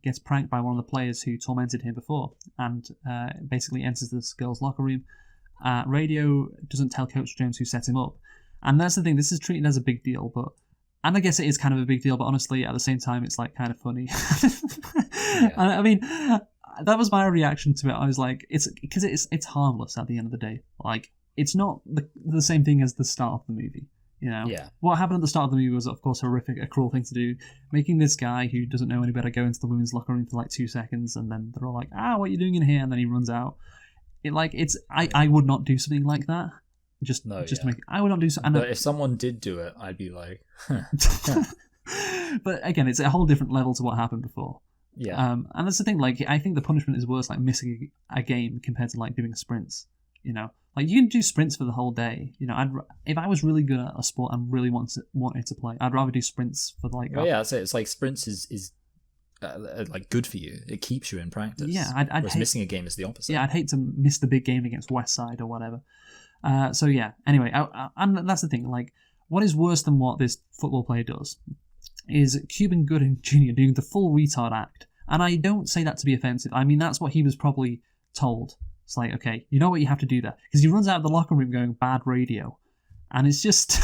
gets pranked by one of the players who tormented him before, and basically enters this girl's locker room. Radio doesn't tell Coach Jones who set him up, and that's the thing. This is treated as a big deal, but And I guess it is kind of a big deal, but honestly, at the same time, it's like kind of funny. Yeah. I mean, that was my reaction to it. I was like, it's harmless at the end of the day. Like, it's not the same thing as the start of the movie. You know, Yeah. what happened at the start of the movie was, of course, horrific, a cruel thing to do. Making this guy who doesn't know any better go into the women's locker room for like 2 seconds, and then they're all like, what are you doing in here? And then he runs out. I would not do something like that. Just to make. I would not do so. But if someone did do it, I'd be like, But again, it's a whole different level to what happened before. yeah. And that's the thing. Like, I think the punishment is worse, like missing a game compared to like doing sprints. You know, like you can do sprints for the whole day. You know, if I was really good at a sport and really wanted to play, I'd rather do sprints for like. Well, yeah, that's it. It's like sprints is like good for you. It keeps you in practice. Yeah, I'd missing a game is the opposite. Yeah, I'd hate to miss the big game against West Side or whatever. So yeah. Anyway, and that's the thing. Like, what is worse than what this football player does is Cuban Gooding Jr. doing the full retard act. And I don't say that to be offensive. I mean, that's what he was probably told. It's like, okay, you know what you have to do there. Because he runs out of the locker room going, bad radio. And it's just...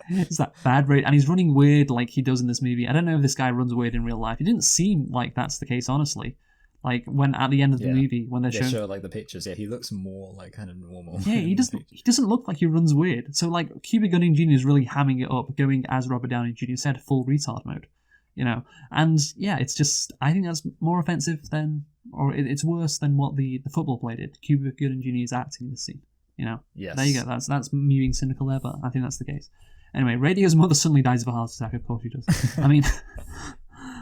it's that bad radio. And he's running weird like he does in this movie. I don't know if this guy runs weird in real life. It didn't seem like that's the case, honestly. Like, when at the end of the movie, when they're showing... show, like, the pictures, he looks more, like, kind of normal. Yeah, he doesn't look like he runs weird. So, like, Cuba Gooding Jr. is really hamming it up, going, as Robert Downey Jr. said, full retard mode. You know? And, yeah, it's just... I think that's more offensive than... Or it's worse than what the football player did. Cuba Gooding Jr. is acting in the scene. You know? Yes. There you go. That's me being cynical there, but I think that's the case. Anyway, Radio's mother suddenly dies of a heart attack. Of course she does. I mean...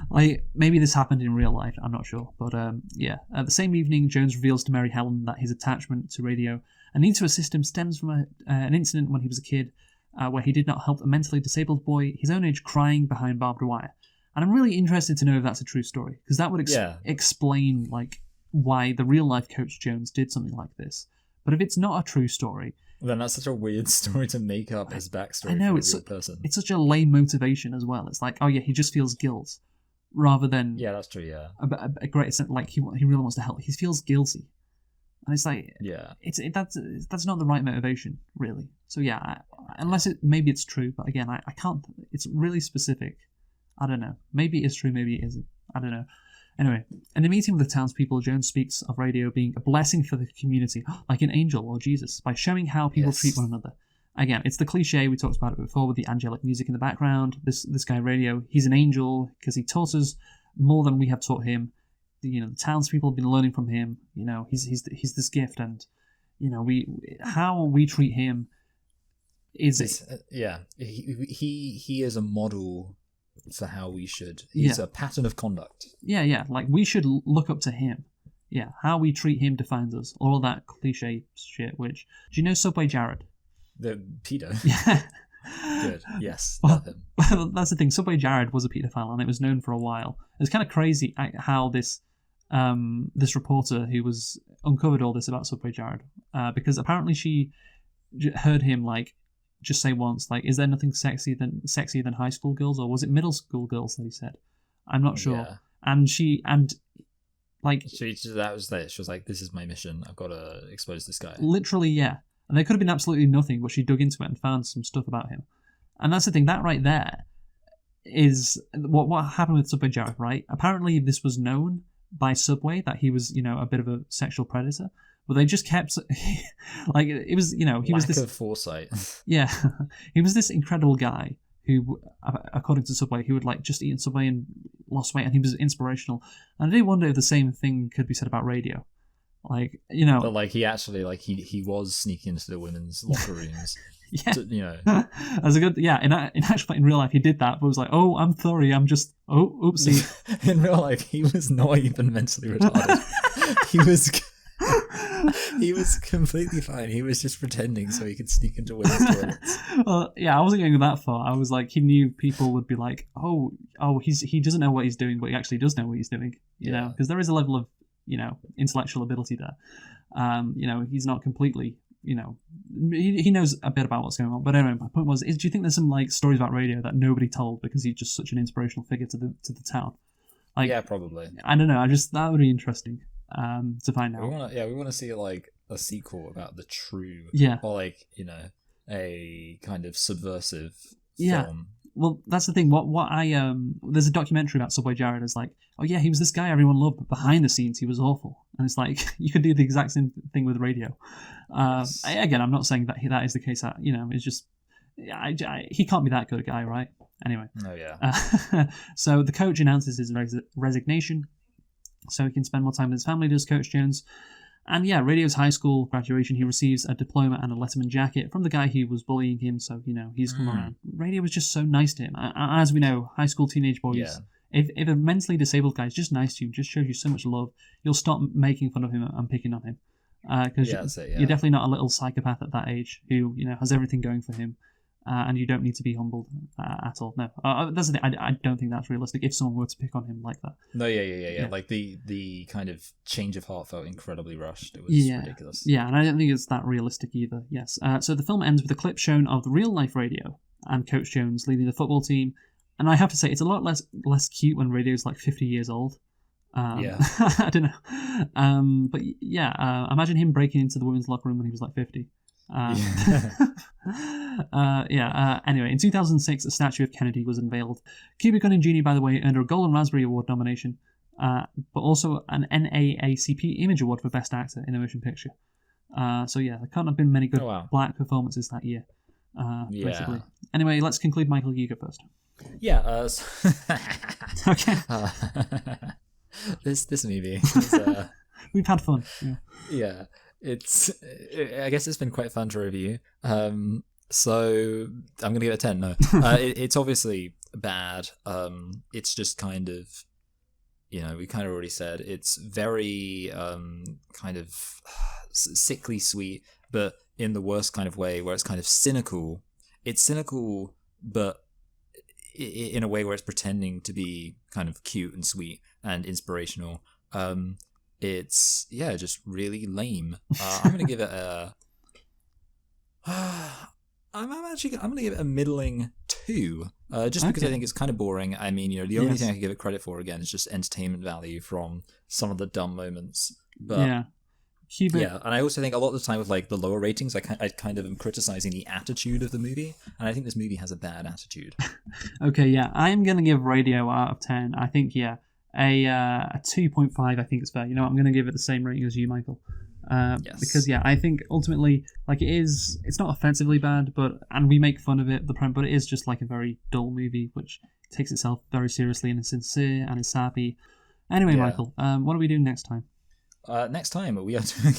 Like, maybe this happened in real life, I'm not sure. But, yeah. The same evening, Jones reveals to Mary Helen that his attachment to radio and need to assist him stems from an incident when he was a kid where he did not help a mentally disabled boy his own age crying behind barbed wire. And I'm really interested to know if that's a true story, because that would explain, like, why the real-life Coach Jones did something like this. But if it's not a true story... Then that's such a weird story to make up his backstory I know, for a real person. It's such a lame motivation as well. It's like, oh yeah, he just feels guilt. Rather than that's true. Yeah, a great sense, like he really wants to help. He feels guilty, and it's like that's not the right motivation, really. So yeah, unless maybe it's true, but again, I can't. It's really specific. I don't know. Maybe it's true, maybe it isn't. I don't know. Anyway, in a meeting with the townspeople, Jones speaks of radio being a blessing for the community, like an angel or Jesus, by showing how people treat one another. Again, it's the cliche, we talked about it before with the angelic music in the background. This guy, Radio, he's an angel because he taught us more than we have taught him. The townspeople have been learning from him. You know, he's this gift, and you know, how we treat him is he is a model for how we should. He's a pattern of conduct. Yeah, like we should look up to him. Yeah, how we treat him defines us. All of that cliche shit. Which, do you know Subway Jared? The pedo. Yeah. Good. Yes. Love him. Well, that's the thing. Subway Jared was a paedophile, and it was known for a while. It's kind of crazy how this reporter who was uncovered all this about Subway Jared, because apparently she heard him like just say once, like, "Is there nothing sexier than high school girls?" Or was it middle school girls that he said? I'm not sure. Yeah. And that was it. She was like, "This is my mission. I've got to expose this guy." Literally, yeah. And there could have been absolutely nothing, but she dug into it and found some stuff about him. And that's the thing, that right there is what happened with Subway Jared, right? Apparently this was known by Subway, that he was, a bit of a sexual predator. But they just kept, like, it was, he was this... Lack of foresight. Yeah. He was this incredible guy who, according to Subway, he would, like, just eat in Subway and lost weight, and he was inspirational. And I do wonder if the same thing could be said about Radio. Like, but like he actually, like he was sneaking into the women's locker rooms. Yeah, as a good, in actual, in real life he did that, but was like, oh, I'm sorry, I'm just, oopsie. In real life he was not even mentally retarded. he was completely fine. He was just pretending so he could sneak into women's toilets. Well, yeah, I wasn't going that far. I was like, he knew people would be like, oh, he doesn't know what he's doing, but he actually does know what he's doing. You know, because there is a level of intellectual ability there. He's not completely, he knows a bit about what's going on. But anyway, my point was, do you think there's some like stories about Radio that nobody told because he's just such an inspirational figure to the town? Like, yeah, probably. I don't know. That would be interesting to find out. We want to see like a sequel about the true, or like a kind of subversive Yeah. film. Well, that's the thing. What I there's a documentary about Subway Jared. It's like, oh yeah, he was this guy everyone loved, but behind the scenes he was awful. And it's like you could do the exact same thing with radio. Yes. Again, I'm not saying that that is the case. It's just he can't be that good a guy, right? Anyway. Oh yeah. So the coach announces his resignation, so he can spend more time with his family. Does Coach Jones? And yeah, Radio's high school graduation, he receives a diploma and a Letterman jacket from the guy who was bullying him, so, he's come around. Radio was just so nice to him. As we know, high school teenage boys, Yeah. if a mentally disabled guy is just nice to you, just shows you so much love, you'll stop making fun of him and picking on him. Because you're definitely not a little psychopath at that age who, has everything going for him. And you don't need to be humbled at all. No, that's the thing. I don't think that's realistic. If someone were to pick on him like that. No, yeah. Like the kind of change of heart felt incredibly rushed. It was ridiculous. Yeah, and I don't think it's that realistic either. Yes. So the film ends with a clip shown of the real life Radio and Coach Jones leading the football team. And I have to say, it's a lot less cute when Radio's like 50 years old. I don't know. But yeah, imagine him breaking into the women's locker room when he was like 50. Anyway, in 2006, a statue of Kennedy was unveiled. Cuba Gooding Jr., by the way, earned a Golden Raspberry Award nomination, but also an NAACP Image Award for Best Actor in a Motion Picture. So yeah, there can't have been many good black performances that year. Basically. Anyway, let's conclude. Michael, you go first. Yeah. Okay. This movie. We've had fun. Yeah. I guess it's been quite fun to review. So I'm gonna give it a 10. No, it's obviously bad. It's just kind of, we kind of already said it's very kind of sickly sweet, but in the worst kind of way, where it's kind of cynical. It's cynical, but in a way where it's pretending to be kind of cute and sweet and inspirational. It's just really lame. I'm gonna give it a. I'm gonna give it a middling 2. Just because I think it's kind of boring. I mean, the only thing I can give it credit for again is just entertainment value from some of the dumb moments. But and I also think a lot of the time with like the lower ratings, I kind of am criticizing the attitude of the movie, and I think this movie has a bad attitude. Okay, yeah, I am gonna give Radio out of 10. I think a 2.5 I think is fair. I'm going to give it the same rating as you, Michael. Because I think ultimately, like, it's not offensively bad, and we make fun of it, but it is just like a very dull movie which takes itself very seriously and is sincere and is sappy. Anyway, Michael, what are we doing next time? Next time we are doing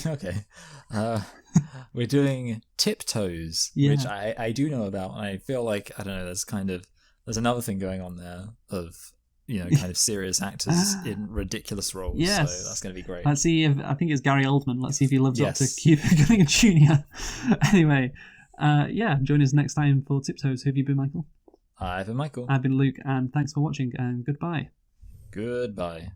we're doing Tiptoes, which I do know about, and I feel like, I don't know, there's another thing going on there of kind of serious actors in ridiculous roles. Yes. So that's going to be great. Let's see I think it's Gary Oldman. Let's see if he lives up to Cuba Gooding Jr. Anyway, join us next time for Tiptoes. Who have you been, Michael? I've been Michael. I've been Luke, and thanks for watching, and goodbye. Goodbye.